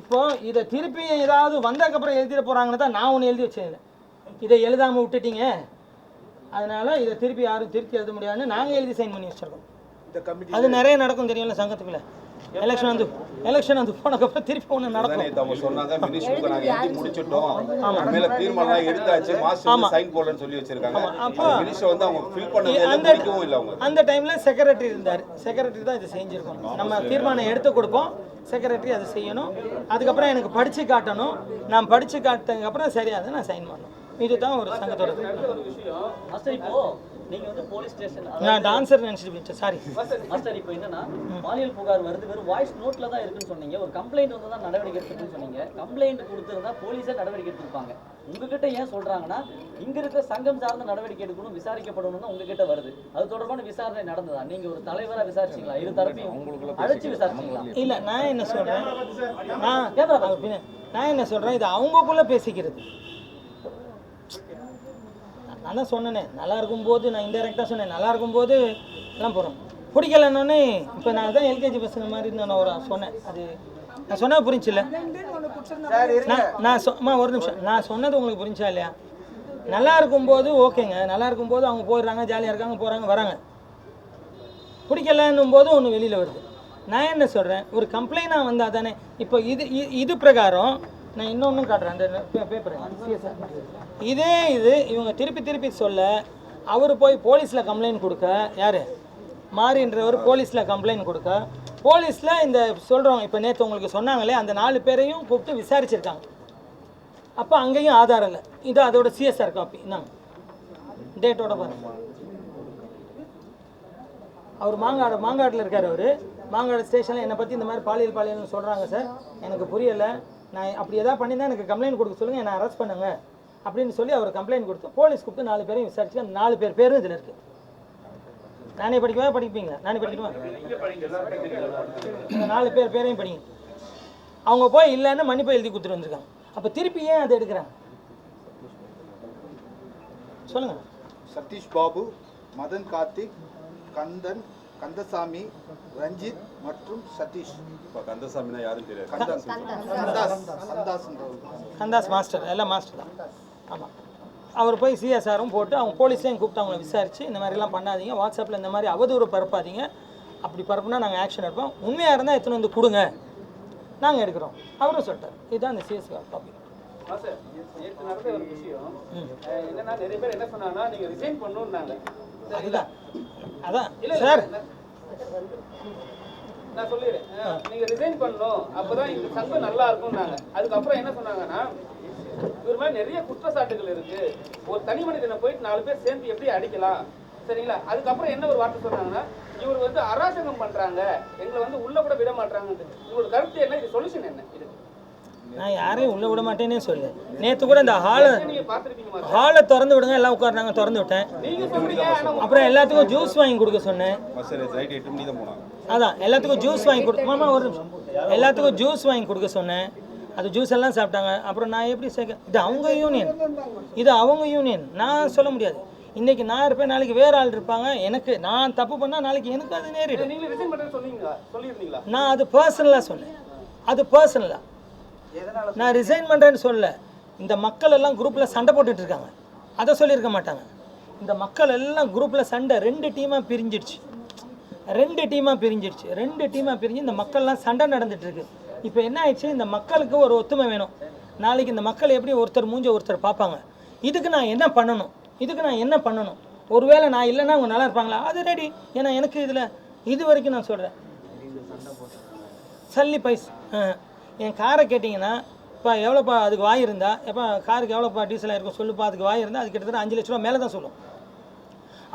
இப்போ இதை திருப்பி ஏதாவது வந்ததுக்கப்புறம் எழுதிட போகிறாங்கன்னு தான் நான் ஒன்று எழுதி வச்சிருந்தேன். இதை எழுதாமல் விட்டுட்டீங்க, அதனால இதை திருப்பி யாரும் திருப்பி எழுத முடியாதுன்னு நாங்கள் எழுதி சைன் பண்ணி வச்சிருக்கோம். அது நிறைய நடக்கும் தெரியும்ல சங்கத்துக்குள்ள. எலெக்ஷன் வந்து போனதுக்கப்புறம் திருப்பி ஒன்று நடக்கும். சொன்னாங்க மினிஸ்டருக்கு நாங்க எழுதி முடிச்சிட்டோம், மேல தீர்மானம் எடுத்தாச்சு, மாஸ்டர் சைன் போடலன்னு சொல்லி வச்சிருக்காங்க. அப்போ மினிஸ்டர் வந்து அவங்க ஃபில் பண்ணவே இல்ல. அவங்க அந்த டைம்ல செக்ரட்டரி இருந்தார். செக்ரட்டரி தான் இது செஞ்சிருக்கோம். நம்ம தீர்மானம் எடுத்து கொடுப்போம், செக்ரட்டரி அதை செய்யணும். அதுக்கப்புறம் எனக்கு படிச்சு காட்டணும். நான் படிச்சு காட்டினதுக்கு அப்புறம் சரி அதை நான் சைன் பண்ணணும். இதுதான் ஒரு சங்கத்தோட விஷயம். இப்போ நீங்க வந்து போலீஸ் ஸ்டேஷன் நான் டான்சர் நினைச்சிட்டு சாரி மாஸ்டர். இப்போ என்னன்னா பாலியல் புகார் வருது, வெறும் வாய்ஸ் நோட்ல தான் இருக்குன்னு சொன்னீங்க. ஒரு கம்ப்ளைண்ட் வந்து தான் நடவடிக்கை எடுத்துன்னு சொன்னீங்க. கம்ப்ளைண்ட் கொடுத்திருந்தா போலீஸே நடவடிக்கை எடுத்துப்பாங்க. உங்ககிட்ட ஏன் சொல்றாங்கன்னா இங்க இருக்கிற சங்கம் சார்ந்த நடவடிக்கை எடுக்கணும், விசாரிக்கப்படணும் தான் உங்ககிட்ட வருது. அது தொடர்பான விசாரணை நடந்ததா? நீங்க ஒரு தலைவரா விசாரிச்சீங்களா? இரு தரப்பையும் அழைச்சி விசாரிச்சீங்களா? இல்ல நான் என்ன சொல்றேன், இது அவங்களுக்குள்ள பேசிக்கிறது. நான் தான் சொன்னேன், நல்லா இருக்கும்போது நான் இன்டெரக்டாக சொன்னேன், நல்லா இருக்கும்போது எல்லாம் போகிறோம். பிடிக்கலன்னொன்னே இப்போ நான் தான் எல்கேஜி பசங்க மாதிரி நான் ஒரு சொன்னேன். அது நான் சொன்னது புரிஞ்சில்ல? நான் ஒரு நிமிஷம், நான் சொன்னது உங்களுக்கு புரிஞ்சா இல்லையா? நல்லா இருக்கும்போது ஓகேங்க, நல்லா இருக்கும்போது அவங்க போயிடுறாங்க, ஜாலியாக இருக்காங்க, போகிறாங்க வராங்க. பிடிக்கலன்னும் போது ஒன்று வெளியில் வருது. நான் என்ன சொல்கிறேன், ஒரு கம்ப்ளைண்டாக வந்தால் தானே. இப்போ இது பிரகாரம் நான் இன்னொன்றும் காட்டுறேன். அந்த பேப்பர் இது இவங்க திருப்பி சொல்ல அவர் போய் போலீஸில் கம்ப்ளைண்ட் கொடுக்க, யார் மாறின்றவர் போலீஸில் கம்ப்ளைண்ட் கொடுக்க, போலீஸில் இந்த சொல்கிறவங்க இப்போ நேற்று உங்களுக்கு சொன்னாங்களே அந்த 4 பேரையும் கூப்பிட்டு விசாரிச்சிருக்காங்க. அப்போ அங்கேயும் ஆதாரம் இல்லை. இது அதோட சிஎஸ்ஆர் காப்பி. இந்தாங்க டேட்டோட பாருங்க. அவர் மாங்காட்டில் இருக்கார். அவர் மாங்காடு ஸ்டேஷனில் என்னை பற்றி இந்த மாதிரி பாலியல்னு சொல்கிறாங்க சார், எனக்கு புரியலை, நான் அப்படி எதாவது பண்ணியிருந்தா எனக்கு கம்ப்ளைண்ட் கொடுக்க சொல்லுங்கள், என்னை அரெஸ்ட் பண்ணுங்க அப்படின்னு சொல்லி அவர் கம்ப்ளைண்ட் கொடுத்து போலீஸ் கூப்பிட்டு 4 பேரையும் விசாரிச்சு அந்த 4 பேரும் இதில் இருக்குது. நானே படிப்பீங்களா? நானே படிக்கணுமா? இந்த 4 பேரையும் படிங்க. அவங்க போய் இல்லைன்னு மன்னிப்பு எழுதி கொடுத்துட்டு வந்திருக்காங்க. அப்போ திருப்பி ஏன் அதை எடுக்கிறாங்க சொல்லுங்க. சதீஷ் பாபு, மதன் கார்த்திக், கந்தசாமி, ரஞ்சித் மற்றும் சதீஷ். கந்தசாமினா யாரும் தெரியாது. கந்தாஸ் மாஸ்டர், எல்லாம் மாஸ்டர் தான். ஆமாம், அவர் போய் சிஎஸ்ஆரும் போட்டு அவங்க போலீஸ்லேயும் கூப்பிட்டு அவங்கள விசாரித்து இந்த மாதிரிலாம் பண்ணாதீங்க, வாட்ஸ்அப்பில் இந்த மாதிரி அவதூறு பரப்பாதீங்க, அப்படி பரப்புனா நாங்கள் ஆக்ஷன் எடுப்போம், உண்மையாக இருந்தால் எத்தனை வந்து கொடுங்க, நாங்கள் எடுக்கிறோம் அவரும் சொல்லிட்டார். இதுதான் அந்த சிஎஸ்ஆர் டாபிக். நேற்று நடந்த ஒரு விஷயம் என்னன்னா, நிறைய பேர் என்ன சொன்னாங்கன்னா நீங்க ரிசைன் பண்ணணும்னாங்க. அதுதான் அதான் சார் நான் சொல்லிடுறேன். நீங்க ரிசைன் பண்ணணும், அப்பதான் இந்த சங்கம் நல்லா இருக்கும்னாங்க. அதுக்கப்புறம் என்ன சொன்னாங்கன்னா, இவர் மேல நிறைய குற்றச்சாட்டுகள் இருக்கு, ஒரு தனி மனிதனை போயிட்டு 4 பேர் சேர்ந்து எப்படி அடிக்கலாம், சரிங்களா? அதுக்கப்புறம் என்ன ஒரு வார்த்தை சொன்னாங்கன்னா, இவர் வந்து அராஜகம் பண்றாங்க, எங்களை வந்து உள்ள கூட விட மாட்டாங்க. உங்களோட கருத்து என்ன? இது சொல்யூஷன் என்ன? இது நான் யாரையும் உள்ளே விட மாட்டேன்னே சொல்லு. நேற்று கூட இந்த ஹாலை திறந்து விடுங்க, எல்லாம் உட்காருனாங்க, திறந்து விட்டேன். அப்புறம் எல்லாத்துக்கும் ஜூஸ் வாங்கி கொடுக்க சொன்னேன். அதான் எல்லாத்துக்கும் ஜூஸ் வாங்கி கொடுத்து மாமா ஒரு நிமிஷம், எல்லாத்துக்கும் ஜூஸ் வாங்கி கொடுக்க சொன்னேன். அது ஜூஸ் எல்லாம் சாப்பிட்டாங்க. அப்புறம் நான் எப்படி சேர்க்க, இது அவங்க யூனியன், இது அவங்க யூனியன், நான் சொல்ல முடியாது. இன்னைக்கு நான் இருப்பேன், நாளைக்கு வேற ஆள் இருப்பாங்க. எனக்கு நான் தப்பு பண்ணால் நாளைக்கு எனக்கு அது நேரிடும். நான் அது பர்சனலாக சொன்னேன், அது பர்சனலாக. நான் ரிசைன் பண்ணுறேன்னு சொல்ல. இந்த மக்கள் எல்லாம் குரூப்பில் சண்டை போட்டுட்டு இருக்காங்க, அதை சொல்லியிருக்க மாட்டாங்க. இந்த மக்கள் எல்லாம் குரூப்பில் சண்டை 2 டீமாக பிரிஞ்சிடுச்சு, 2 டீமாக பிரிஞ்சு இந்த மக்கள்லாம் சண்டை நடந்துட்டு இருக்கு. இப்போ என்ன ஆயிடுச்சு, இந்த மக்களுக்கு ஒரு ஒத்துமை வேணும். நாளைக்கு இந்த மக்கள் எப்படி ஒருத்தர் மூஞ்ச ஒருத்தர் பார்ப்பாங்க. இதுக்கு நான் என்ன பண்ணணும், ஒருவேளை நான் இல்லைன்னா அவங்க நல்லா இருப்பாங்களா, அது ரெடி. ஏன்னா எனக்கு இதில் இது வரைக்கும் நான் சொல்கிறேன், சல்லி பைஸ். என் காரை கேட்டிங்கன்னா, இப்போ எவ்வளோப்பா அதுக்கு வாய் இருந்தா, எப்போ காருக்கு எவ்வளோப்பா டீசலாக இருக்கும் சொல்லுப்பா, அதுக்கு வாய் இருந்தால் அது கிட்டத்தட்ட 5 லட்ச ரூபா மேலே தான் சொல்லும்.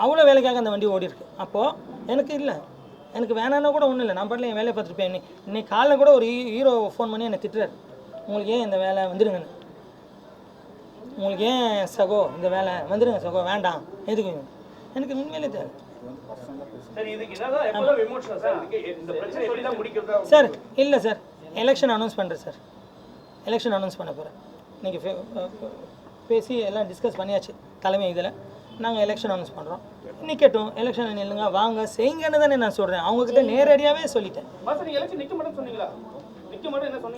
அவ்வளோ வேலைக்காக அந்த வண்டி ஓடி இருக்கு. அப்போது எனக்கு இல்லை, எனக்கு வேணான்னா கூட ஒன்றும் இல்லை, நான் பாட்டில் என் வேலையை பார்த்துருப்பேன். இன்னைக்கு காலைல கூட ஒரு ஹீரோ ஃபோன் பண்ணி என்னை திட்டுறாரு, உங்களுக்கு ஏன் இந்த வேலை வந்துடுங்கன்னு, உங்களுக்கு ஏன் சகோ இந்த வேலை வந்துடுங்க சகோ, வேண்டாம் எதுக்கு, எனக்கு உண்மையிலே தேவை. சார் இல்லை சார், எலெக்ஷன் அனௌன்ஸ் பண்ணுறேன் சார், எலெக்ஷன் அனௌன்ஸ் பண்ண போகிறேன். இன்றைக்கி பேசி எல்லாம் டிஸ்கஸ் பண்ணியாச்சு தலைமை இதில். நாங்கள் எலெக்ஷன் அனௌன்ஸ் பண்ணுறோம், நிற்கட்டும், எலெக்ஷன் நில்லுங்க, வாங்க செய்யுங்கன்னு தானே நான் சொல்கிறேன். அவங்கக்கிட்ட நேரடியாகவே சொல்லிட்டேன்.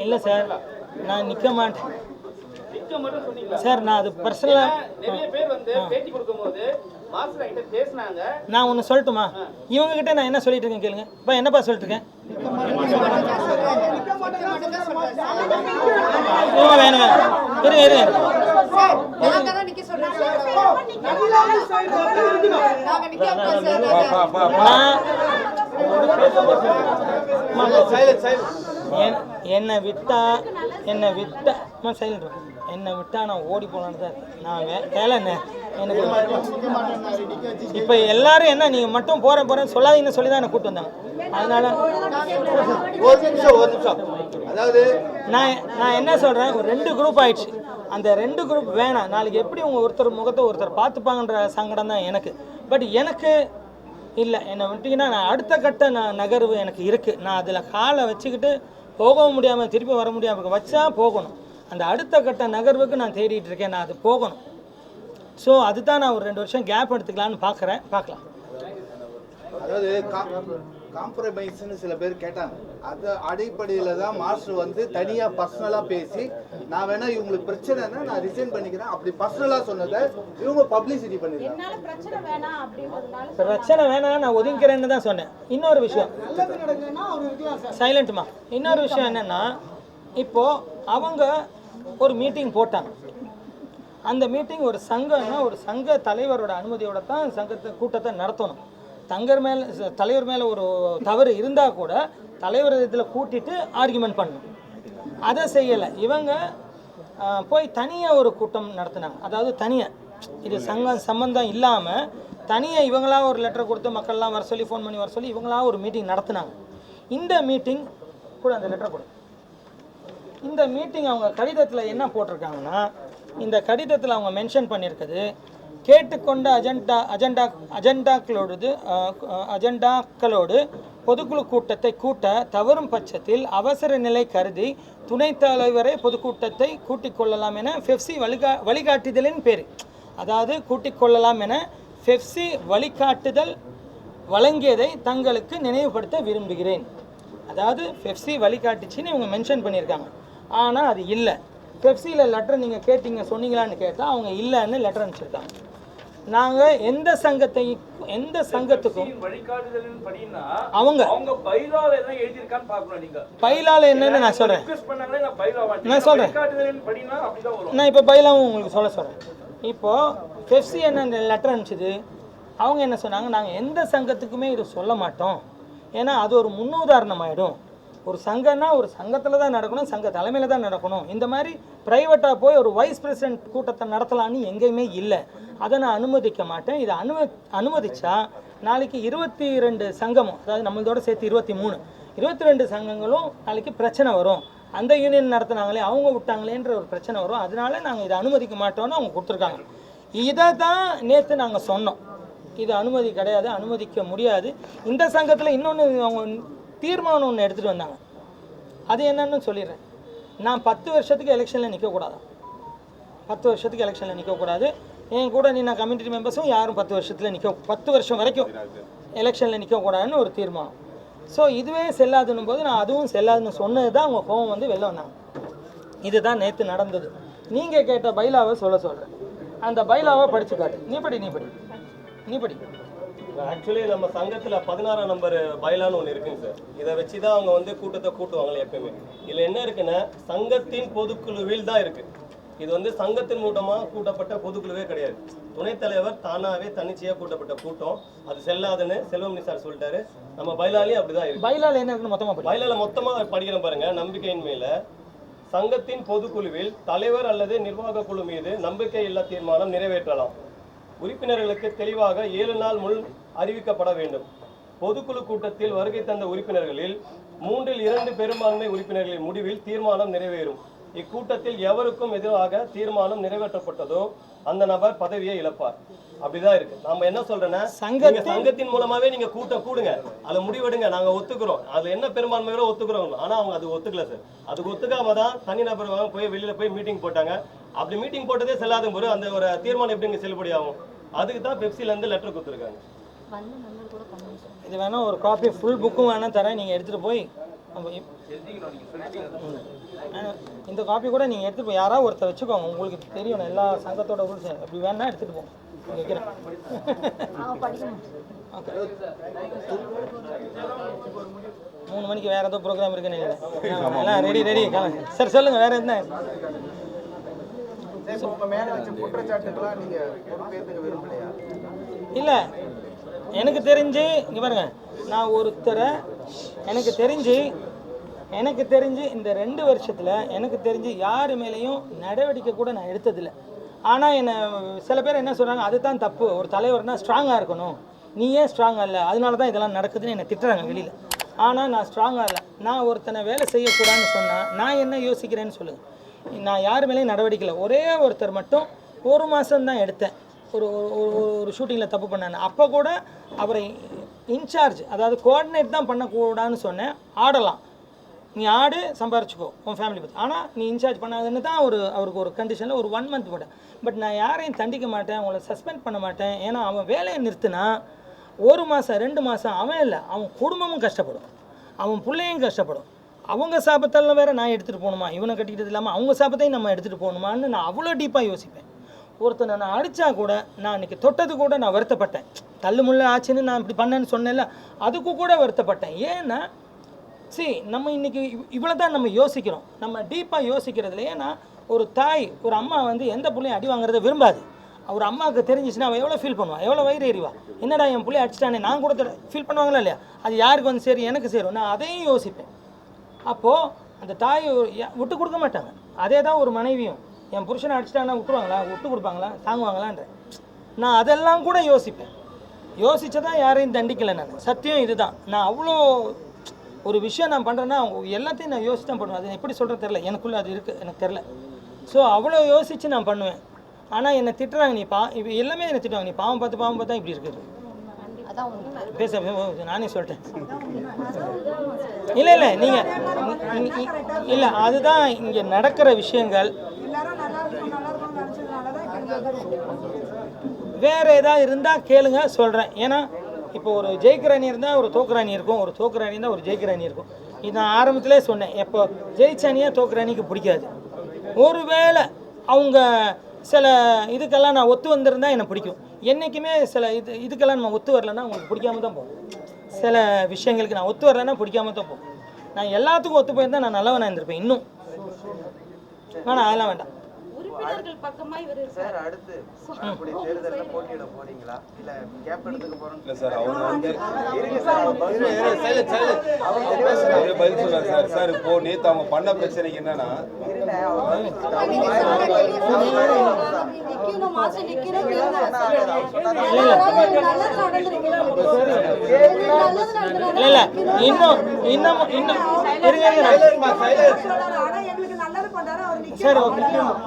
இல்லை சார், நான் நிற்க மாட்டேன் சார், நான் அது பர்சனலாக. நிறைய பேர் வந்து பேட்டி கொடுக்கும்போது மாஸ்டர் கிட்ட பேசினாங்க. நான் ஒன்று சொல்லட்டுமா, இவங்ககிட்ட நான் என்ன சொல்லிட்டு இருக்கேன் கேளுங்க. இப்போ என்னப்பா சொல்லிட்டு இருக்கேன், வேணும் இரு என்னை விட்டா நான் ஓடி போகலான்னு தான் இருக்கேன். நான் வேலை என்ன எனக்கு இப்போ எல்லாரும் என்ன நீங்கள் மட்டும் போகிறேன்னு சொல்லாதீங்கன்னு சொல்லி தான் என்னை கூப்பிட்டு வந்தாங்க. அதனால ஒரு நிமிஷம் அதாவது நான் என்ன சொல்கிறேன், ஒரு 2 குரூப் ஆயிடுச்சு. அந்த 2 குரூப் வேணாம். நாளைக்கு எப்படி உங்கள் ஒருத்தர் முகத்தை ஒருத்தர் பார்த்துப்பாங்கன்ற சங்கடம் தான் எனக்கு. பட் எனக்கு இல்லை, என்னை விட்டிங்கன்னா நான் அடுத்த கட்ட நகர்வு எனக்கு இருக்குது. நான் அதில் காலை வச்சுக்கிட்டு போகவும் முடியாமல் திருப்பி வர முடியாமல் வச்சா போகணும். அந்த அடுத்த கட்ட நகர்வுக்கு நான் தேடிட்டு இருக்கேன், நான் அது போகணும். ஸோ அதுதான் நான் ஒரு 2 வருஷம் கேப் எடுத்துக்கலான்னு பார்க்கலாம். அதாவது காம்ப்ரமைஸ்னு சில பேர் கேட்டாங்க, அது அடிப்படையில் தான் மாஸ்டர் வந்து தனியாக பர்சனலாக பேசி, நான் வேணா இவங்களுக்கு பிரச்சனைனா நான் ரிசைன் பண்ணிக்கிறேன் அப்படி பர்சனலாக சொன்னதை இவங்க பப்ளிசிட்டி பண்ணிருக்காங்க. பிரச்சனை வேணாம், நான் ஒதுங்கிறேன்னு தான் சொன்னேன். இன்னொரு விஷயம் சைலண்ட்மா, இன்னொரு விஷயம் என்னென்னா, இப்போது அவங்க ஒரு மீட்டிங் போட்டாங்க. அந்த மீட்டிங் ஒரு சங்கம்னா ஒரு சங்க தலைவரோட அனுமதியோட தான் கூட்டத்தை நடத்தணும். தலைவர் மேலே ஒரு தவறு இருந்தால் கூட தலைவர் இதில் கூட்டிட்டு ஆர்குமெண்ட் பண்ணணும். அதை செய்யலை. இவங்க போய் தனியாக ஒரு கூட்டம் நடத்தினாங்க. அதாவது தனியாக, இது சங்கம் சம்பந்தம் இல்லாமல் தனியாக இவங்களாக ஒரு லெட்டர் கொடுத்து மக்கள்லாம் வர சொல்லி ஃபோன் பண்ணி வர சொல்லி இவங்களாக ஒரு மீட்டிங் நடத்தினாங்க. இந்த மீட்டிங் கூட அந்த லெட்டர் கூட இந்த மீட்டிங் அவங்க கடிதத்தில் என்ன போட்டிருக்காங்கன்னா, இந்த கடிதத்தில் அவங்க மென்ஷன் பண்ணியிருக்குது, கேட்டுக்கொண்ட அஜெண்டாக்களோடு பொதுக்குழு கூட்டத்தை கூட்ட தவறும் பட்சத்தில் அவசர நிலை கருதி துணைத் தலைவரை பொதுக்கூட்டத்தை கூட்டிக் கொள்ளலாம் என ஃபெஃப்சி வழிகாட்டுதலின் பேர், அதாவது கூட்டிக் கொள்ளலாம் என ஃபெஃப்சி வழிகாட்டுதல் வழங்கியதை தங்களுக்கு நினைவுபடுத்த விரும்புகிறேன். அதாவது ஃபெஃப்சி வழிகாட்டுச்சின்னு இவங்க மென்ஷன் பண்ணியிருக்காங்க. ஆனால் அது இல்லை. பெப்சியில் லெட்டர் நீங்கள் கேட்டீங்க சொன்னீங்களான்னு கேட்டால் அவங்க இல்லைன்னு லெட்டர் அனுப்பிச்சிருக்காங்க. நாங்கள் எந்த சங்கத்துக்கும் அவங்க பைலால என்னன்னு நான் சொல்கிறேன். நான் இப்போ பைலாவும் உங்களுக்கு சொல்கிறேன். இப்போது பெப்சி என்ன லெட்டர் அனுப்பிச்சிது, அவங்க என்ன சொன்னாங்க, நாங்கள் எந்த சங்கத்துக்குமே இது சொல்ல மாட்டோம், ஏன்னா அது ஒரு முன்னுதாரணம் ஆகிடும். ஒரு சங்கம்னா ஒரு சங்கத்தில் தான் நடக்கணும், சங்க தலைமையில் தான் நடக்கணும். இந்த மாதிரி ப்ரைவேட்டாக போய் ஒரு வைஸ் பிரசிடென்ட் கூட்டத்தை நடத்தலான்னு எங்கேயுமே இல்லை. அதை நான் அனுமதிக்க மாட்டேன். இதை அனுமதிச்சா நாளைக்கு 22 சங்கமும், அதாவது நம்மளோட சேர்த்து 22 சங்கங்களும் நாளைக்கு பிரச்சனை வரும். அந்த யூனியன் நடத்துனாங்களே அவங்க விட்டாங்களேன்ற ஒரு பிரச்சனை வரும். அதனால நாங்கள் இதை அனுமதிக்க மாட்டோம்னு அவங்க கொடுத்துருக்காங்க. இதை தான் நேற்று நாங்கள் சொன்னோம். இது அனுமதி கிடையாது, அனுமதிக்க முடியாது. இந்த சங்கத்தில் இன்னொன்று அவங்க தீர்மானம் ஒன்று எடுத்துகிட்டு வந்தாங்க. அது என்னன்னு சொல்லிடுறேன். நான் 10 வருஷத்துக்கு எலெக்ஷனில் நிற்கக்கூடாது. 10 வருஷத்துக்கு எலெக்ஷனில் நிற்கக்கூடாது. என் கூட நான் கம்யூனிட்டி மெம்பர்ஸும் யாரும் 10 வருஷத்தில் 10 வருஷம் வரைக்கும் எலெக்ஷனில் நிற்கக்கூடாதுன்னு ஒரு தீர்மானம். ஸோ இதுவே செல்லாதுன்னும் போது நான் அதுவும் செல்லாதுன்னு சொன்னது தான் அவங்க கோவம் வந்து வெளில வந்தாங்க. இதுதான் நேற்று நடந்தது. நீங்கள் கேட்ட பைலாவை சொல்கிறேன். அந்த பைலாவை படித்து காட்டு. நீ படி. ஆக்சுவலி நம்ம சங்கத்தில் 16ஆம் நம்பர் பைலான்னு ஒன்று இருக்குங்க சார். இதை வச்சு தான் அவங்க வந்து கூட்டத்தை கூட்டுவாங்களே எப்பயுமே. இதில் என்ன இருக்குன்னா, சங்கத்தின் பொதுக்குழுவில் தான் இருக்குது. இது வந்து சங்கத்தின் மூலமாக கூட்டப்பட்ட பொதுக்குழுவே கிடையாது. துணைத் தலைவர் தானாகவே தன்னிச்சையாக கூட்டப்பட்ட கூட்டம். அது செல்லாதுன்னு செல்வமணி சார் சொல்லிட்டாரு. நம்ம பைலாலையும் அப்படிதான் இருக்கு. பைலால என்ன இருக்குன்னு மொத்தமாக பைலால மொத்தமாக படிக்கிறேன் பாருங்க. நம்பிக்கையின் மேல சங்கத்தின் பொதுக்குழுவில் தலைவர் அல்லது நிர்வாக குழு மீது நம்பிக்கை இல்லா தீர்மானம் நிறைவேற்றலாம். உறுப்பினர்களுக்கு தெளிவாக 7 நாள் முன் அறிவிக்கப்பட வேண்டும். பொதுக்குழு கூட்டத்தில் வருகை தந்த உறுப்பினர்களில் 3இல் 2 பெரும்பான்மை உறுப்பினர்களின் முடிவில் தீர்மானம் நிறைவேறும். இக்கூட்டத்தில் எவருக்கும் எதிராக தீர்மானம் நிறைவேற்றப்பட்டதோ அந்த நபர் பதவியை இழப்பார். அப்படிதான் இருக்கு. நாம என்ன சொல்றேன்னா, சங்கத்தின் மூலமாவே நீங்க கூடுங்க, அதை முடிவெடுங்க, நாங்க ஒத்துக்கிறோம், அதுல என்ன பெரும்பான்மையோட ஒத்துக்கிறோம். ஆனா அவங்க அது ஒத்துக்கல சார். அதுக்கு ஒத்துக்காம தான் தனிநபர் போய் வெளியில போய் மீட்டிங் போட்டாங்க. அப்படி மீட்டிங் போட்டதே செல்லாத போது அந்த ஒரு தீர்மானம் எப்படிங்க செல்லுபடி ஆகும்? அதுக்கு தான் பெப்சில இருந்து லெட்டர் கொடுத்துருக்காங்க. இது வேணா ஒரு காப்பி ஃபுல் புக்கும் வேணா தரேன், நீங்க எடுத்துட்டு போய் இந்த காப்பி கூட நீங்கள் எடுத்துகிட்டு போய் யாராவது ஒருத்தர் வச்சுக்கோங்க. உங்களுக்கு தெரியும் எல்லா சங்கத்தோட ரூல்ஸ். அப்படி வேணா எடுத்துகிட்டு போங்க. வைக்கிறேன். 3 மணிக்கு வேறு ஏதோ ப்ரோக்ராம் இருக்குன்னு நினைக்கிறேன். எல்லாம் ரெடி சார். சொல்லுங்கள், வேறு என்ன? இல்லை, எனக்கு தெரிஞ்சு இங்கே பாருங்க, நான் ஒருத்தரை எனக்கு தெரிஞ்சு இந்த 2 வருஷத்தில் எனக்கு தெரிஞ்சு யார் மேலேயும் நடவடிக்கை கூட நான் எடுத்ததில்லை. ஆனால் என்னை சில பேர் என்ன சொல்கிறாங்க, அதுதான் தப்பு, ஒரு தலைவர்னா ஸ்ட்ராங்காக இருக்கணும், நீ ஏன் ஸ்ட்ராங்காக இல்லை, அதனால தான் இதெல்லாம் நடக்குதுன்னு என்னை திட்டுறாங்க வெளியில். ஆனால் நான் ஸ்ட்ராங்காக இல்லை. நான் ஒருத்தனை வேலை செய்யக்கூடாதுன்னு சொன்னால் நான் என்ன யோசிக்கிறேன்னு சொல்லுங்கள். நான் யார் மேலேயும் நடவடிக்கை இல்லை. ஒரே ஒருத்தர் மட்டும் 1 மாதம்தான் எடுத்தேன். ஒரு ஷூட்டிங்கில் தப்பு பண்ணானே, அப்போ கூட அவரை இன்சார்ஜ், அதாவது கோஆர்டினேட் தான் பண்ணக்கூடாதுன்னு சொன்னேன். ஆடலாம், நீ ஆடு, சம்பாரிச்சுக்கோ உன் ஃபேமிலி பற்றி, ஆனால் நீ இன்சார்ஜ் பண்ணாதுன்னு தான் அவருக்கு ஒரு கண்டிஷனில் ஒரு 1 மந்த் போட்டேன். பட் நான் யாரையும் தண்டிக்க மாட்டேன், அவங்கள சஸ்பெண்ட் பண்ண மாட்டேன். ஏன்னா அவன் வேலையை நிறுத்தினா 1 மாதம் 2 மாதம் அவன் இல்லை, அவன் குடும்பமும் கஷ்டப்படும், அவன் பிள்ளையும் கஷ்டப்படும். அவங்க சாபத்தெல்லாம் வேறு நான் எடுத்துகிட்டு போகணுமா, இவனை கட்டிக்கிட்டது இல்லாமல் அவங்க சாபத்தையும் நம்ம எடுத்துகிட்டு போகணுமான்னு நான் அவ்வளோ டீப்பாக யோசிப்பேன். ஒருத்தனை நான் அடித்தா கூட, நான் இன்றைக்கி தொட்டது கூட நான் வருத்தப்பட்டேன். தள்ளு முள்ள ஆச்சுன்னு நான் இப்படி பண்ணேன்னு சொன்னேன்ல, அதுக்கு கூட வருத்தப்பட்டேன். ஏன்னா நம்ம இன்றைக்கி இவ்வளோ தான் நம்ம யோசிக்கிறோம், நம்ம டீப்பாக யோசிக்கிறதுல. ஏன்னா ஒரு தாய், ஒரு அம்மா வந்து எந்த பிள்ளையும் அடி வாங்குறத விரும்பாது. ஒரு அம்மாவுக்கு தெரிஞ்சிச்சுன்னா அவள் எவ்வளோ ஃபீல் பண்ணுவாள், எவ்வளோ வயிறு எறிவா, என்னடா என் பிள்ளைய அடிச்சிட்டானே, நான் கூட ஃபீல் பண்ணுவாங்களா இல்லையா? அது யாருக்கு வந்து சரி, எனக்கு சேரும், நான் அதையும் யோசிப்பேன். அப்போது அந்த தாய் விட்டு கொடுக்க மாட்டாங்க. அதே தான் ஒரு மனைவியும், என் புருஷனை அடிச்சிட்டாங்கன்னா விட்டுருவாங்களா, விட்டு கொடுப்பாங்களா, தாங்குவாங்களான்ற நான் அதெல்லாம் கூட யோசிப்பேன். யோசிச்சதான் யாரையும் தண்டிக்கலை நான். சத்தியம் இதுதான். நான் அவ்வளோ ஒரு விஷயம் நான் பண்ணுறேன்னா எல்லாத்தையும் நான் யோசிச்சு தான் பண்ணுவேன். அது எப்படி சொல்கிறது தெரில, எனக்குள்ளே அது இருக்குது, எனக்கு தெரில. ஸோ அவ்வளோ யோசித்து நான் பண்ணுவேன். ஆனால் என்னை திட்டுறாங்க, நீ இப்போ எல்லாமே என்னை திட்டுவாங்க, நீ பாவம் பார்த்தா இப்படி இருக்குது. பேச நானே சொல்லிட்டேன். இல்லை நீங்கள் இல்லை, அதுதான் இங்கே நடக்கிற விஷயங்கள். வேறு ஏதாவது இருந்தால் கேளுங்க, சொல்கிறேன். ஏன்னா இப்போ ஒரு ஜெயிக்கிற அணி இருந்தால் ஒரு தோக்குற அணி இருக்கும், ஒரு தோக்குற அணி இருந்தால் ஒரு ஜெயிக்கிற அணி இருக்கும். இது நான் ஆரம்பத்திலே சொன்னேன். எப்போ ஜெயிச்ச அணியாக தோக்குற அணிக்கு பிடிக்காது. ஒருவேளை அவங்க சில இதுக்கெல்லாம் நான் ஒத்து வந்திருந்தால் எனக்கு பிடிக்கும். என்றைக்குமே சில இதுக்கெல்லாம் நம்ம ஒத்து வரலன்னா உங்களுக்கு பிடிக்காம தான் போகும். சில விஷயங்களுக்கு நான் ஒத்து வரலன்னா பிடிக்காம தான் போகும். நான் எல்லாத்துக்கும் ஒத்து போயிருந்தால் நான் நல்லவனாக இருந்திருப்பேன் இன்னும். ஆனால் அதெல்லாம் வேண்டாம். சார் அடுத்து அப்படி தேர்தல்ல போட்டியிட போறீங்களா இல்ல கேப் எடுத்துக்க போறோம் இல்ல சார் அவங்க வந்து இருங்க சார் அவரே பதில் சொல்றாரு சார். சார் இப்போ நேத்து அவங்க பண்ண பிரச்சனைக்கு என்னன்னா இல்ல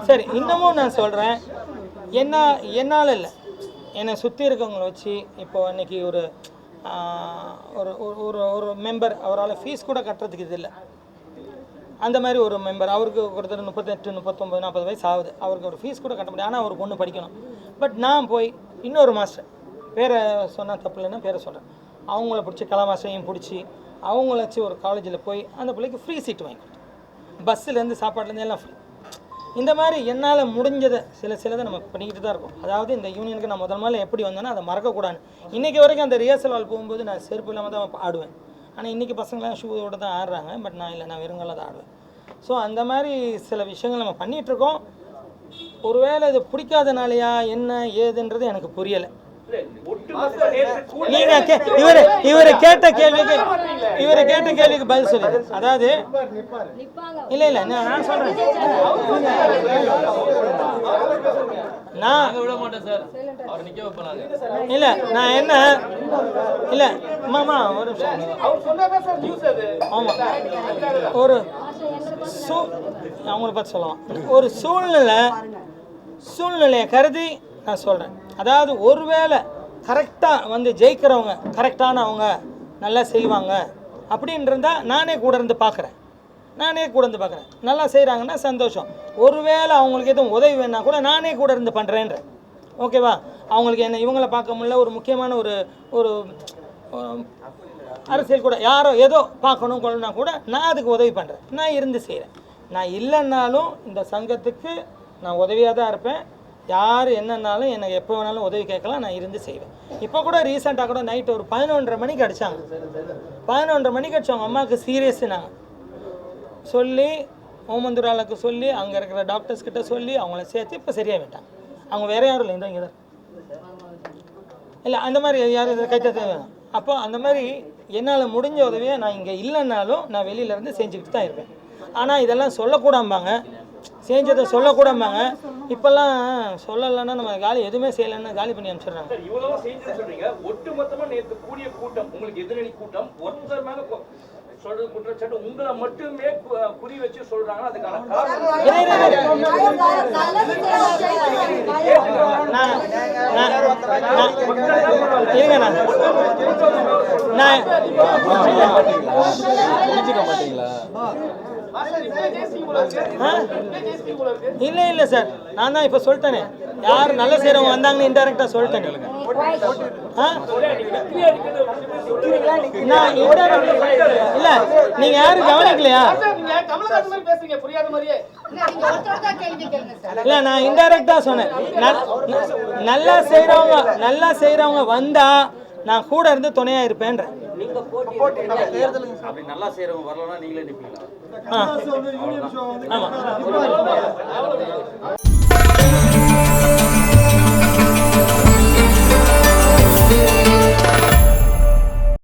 சரி இன்னமும் நான் சொல்றேன், என்னால் இல்லை, என்னை சுற்றி இருக்கவங்களை வச்சு இப்போ இன்னைக்கு ஒரு ஒரு மெம்பர் அவரால் ஃபீஸ் கூட கட்டுறதுக்கு இது இல்லை. அந்த மாதிரி ஒரு மெம்பர் அவருக்கு ஒருத்தர் 38, 39, 40 வயசு ஆகுது, அவருக்கு ஒரு ஃபீஸ் கூட கட்ட முடியாது. ஆனால் அவர் பொண்ணு படிக்கணும். பட் நான் போய் இன்னொரு மாஸ்டர் பேரை சொன்னால் தப்பு இல்லைன்னா பேரை சொல்கிறேன், அவங்கள பிடிச்சி கலா மாஸ்டரையும் பிடிச்சி அவங்கள வச்சு ஒரு காலேஜில் போய் அந்த பிள்ளைக்கு ஃப்ரீ சீட் வாங்கி கொடுத்தேன். பஸ்ஸுலேருந்து சாப்பாடுலேருந்து எல்லாம் ஃப்ரீ. இந்த மாதிரி என்னால் முடிஞ்சதை சிலதை நம்ம பண்ணிக்கிட்டு தான் இருக்கோம். அதாவது இந்த யூனியனுக்கு நான் முதல் எப்படி வந்தேன்னா அதை மறக்கக்கூடாது. இன்றைக்கி வரைக்கும் அந்த ரிஹர்சல் ஹால் போகும்போது நான் செருப்பு இல்லாமல் தான் ஆடுவேன். ஆனால் இன்றைக்கி பசங்களாம் ஷூவோடு தான் ஆடுறாங்க. பட் நான் இல்லை, நான் வெறுங்கால தான் ஆடுவேன். ஸோ அந்த மாதிரி சில விஷயங்கள் நம்ம பண்ணிகிட்ருக்கோம். ஒருவேளை இது பிடிக்காதனாலையா என்ன ஏதுன்றது எனக்கு புரியலை. நீங்க இவரை கேட்ட கேள்விக்கு பதில் சொல்லுங்க. அதாவது இல்ல நான் சொல்றேன், இல்ல நான் என்ன இல்ல மாமா ஒரு ஆமா ஒரு அவங்கள பத்தி சொல்லலாம். ஒரு சூழ்நிலையை கருதி நான் சொல்றேன். அதாவது ஒருவேளை கரெக்டாக வந்து ஜெயிக்கிறவங்க கரெக்டானவங்க நல்லா செய்வாங்க அப்படின்றதா நானே கூட இருந்து பார்க்குறேன். நல்லா செய்கிறாங்கன்னா சந்தோஷம். ஒருவேளை அவங்களுக்கு எதுவும் உதவி வேணா கூட நானே கூட இருந்து பண்ணுறேன்றேன். ஓகேவா? அவங்களுக்கு என்ன இவங்கள பார்க்க முடியல, ஒரு முக்கியமான ஒரு அரசியல் கூட யாரோ ஏதோ பார்க்கணும் கொள்ளனா கூட நான் அதுக்கு உதவி பண்ணுறேன், நான் இருந்து செய்கிறேன். நான் இல்லைன்னாலும் இந்த சங்கத்துக்கு நான் உதவியாக தான் இருப்பேன். யார் என்னன்னாலும் எனக்கு எப்போ வேணாலும் உதவி கேட்கலாம், நான் இருந்து செய்வேன். இப்போ கூட ரீசெண்டாக கூட நைட்டு ஒரு 11:30 மணிக்கு அடித்தாங்க. 11:30 மணிக்கு அடித்தவங்க அம்மாவுக்கு சீரியஸ்னாங்க சொல்லி, ஓமந்துராளுக்கு சொல்லி, அங்கே இருக்கிற டாக்டர்ஸ் கிட்ட சொல்லி அவங்கள சேர்த்து இப்போ சரியாக விட்டாங்க. அவங்க வேறு யாரும் இல்லை, இங்கே தான் இல்லை. அந்த மாதிரி யாரும் இதை கைத்த தேவையான அப்போ அந்த மாதிரி என்னால் முடிஞ்ச உதவியை நான் இங்கே இல்லைன்னாலும் நான் வெளியிலேருந்து செஞ்சுக்கிட்டு தான் இருப்பேன். ஆனால் இதெல்லாம் சொல்லக்கூடாம்பாங்க, செஞ்சதை சொல்லக்கூடாம்பாங்க. இப்பெல்லாம் சொல்லலைன்னா நம்ம காலி எதுவுமே செய்யலைன்னா காலி பண்ணி அனுப்பிச்சிடுறாங்க. இவ்வளவு செஞ்சு சொல்றீங்க, ஒட்டுமொத்தமா நேற்று கூடிய கூட்டம் உங்களுக்கு எதிரணி கூட்டம் ஒருத்தர் மேல சொல்றது குற்றச்சாட்டு உங்களை மட்டுமே குறி வச்சு சொல்றாங்க. அதுக்கான இல்லை சார், நான் தான் இப்போ சொல்லிட்டேனே, யார் நல்ல செய்கிறவங்க வந்தாங்கன்னு இன்டெரக்டாக சொல்லிட்டேன். இல்லை நீங்கள் யாரும் கவனிக்கலையா? இல்லை நான் இன்டெரக்டாக சொன்னேன். நல்லா செய்கிறவங்க வந்தா நான் கூட இருந்து துணையாக இருப்பேன்றேன். அப்படி நல்லா செய்யறவங்க வரலன்னா நீங்களே நிப்பீங்களா? ஆமாம்.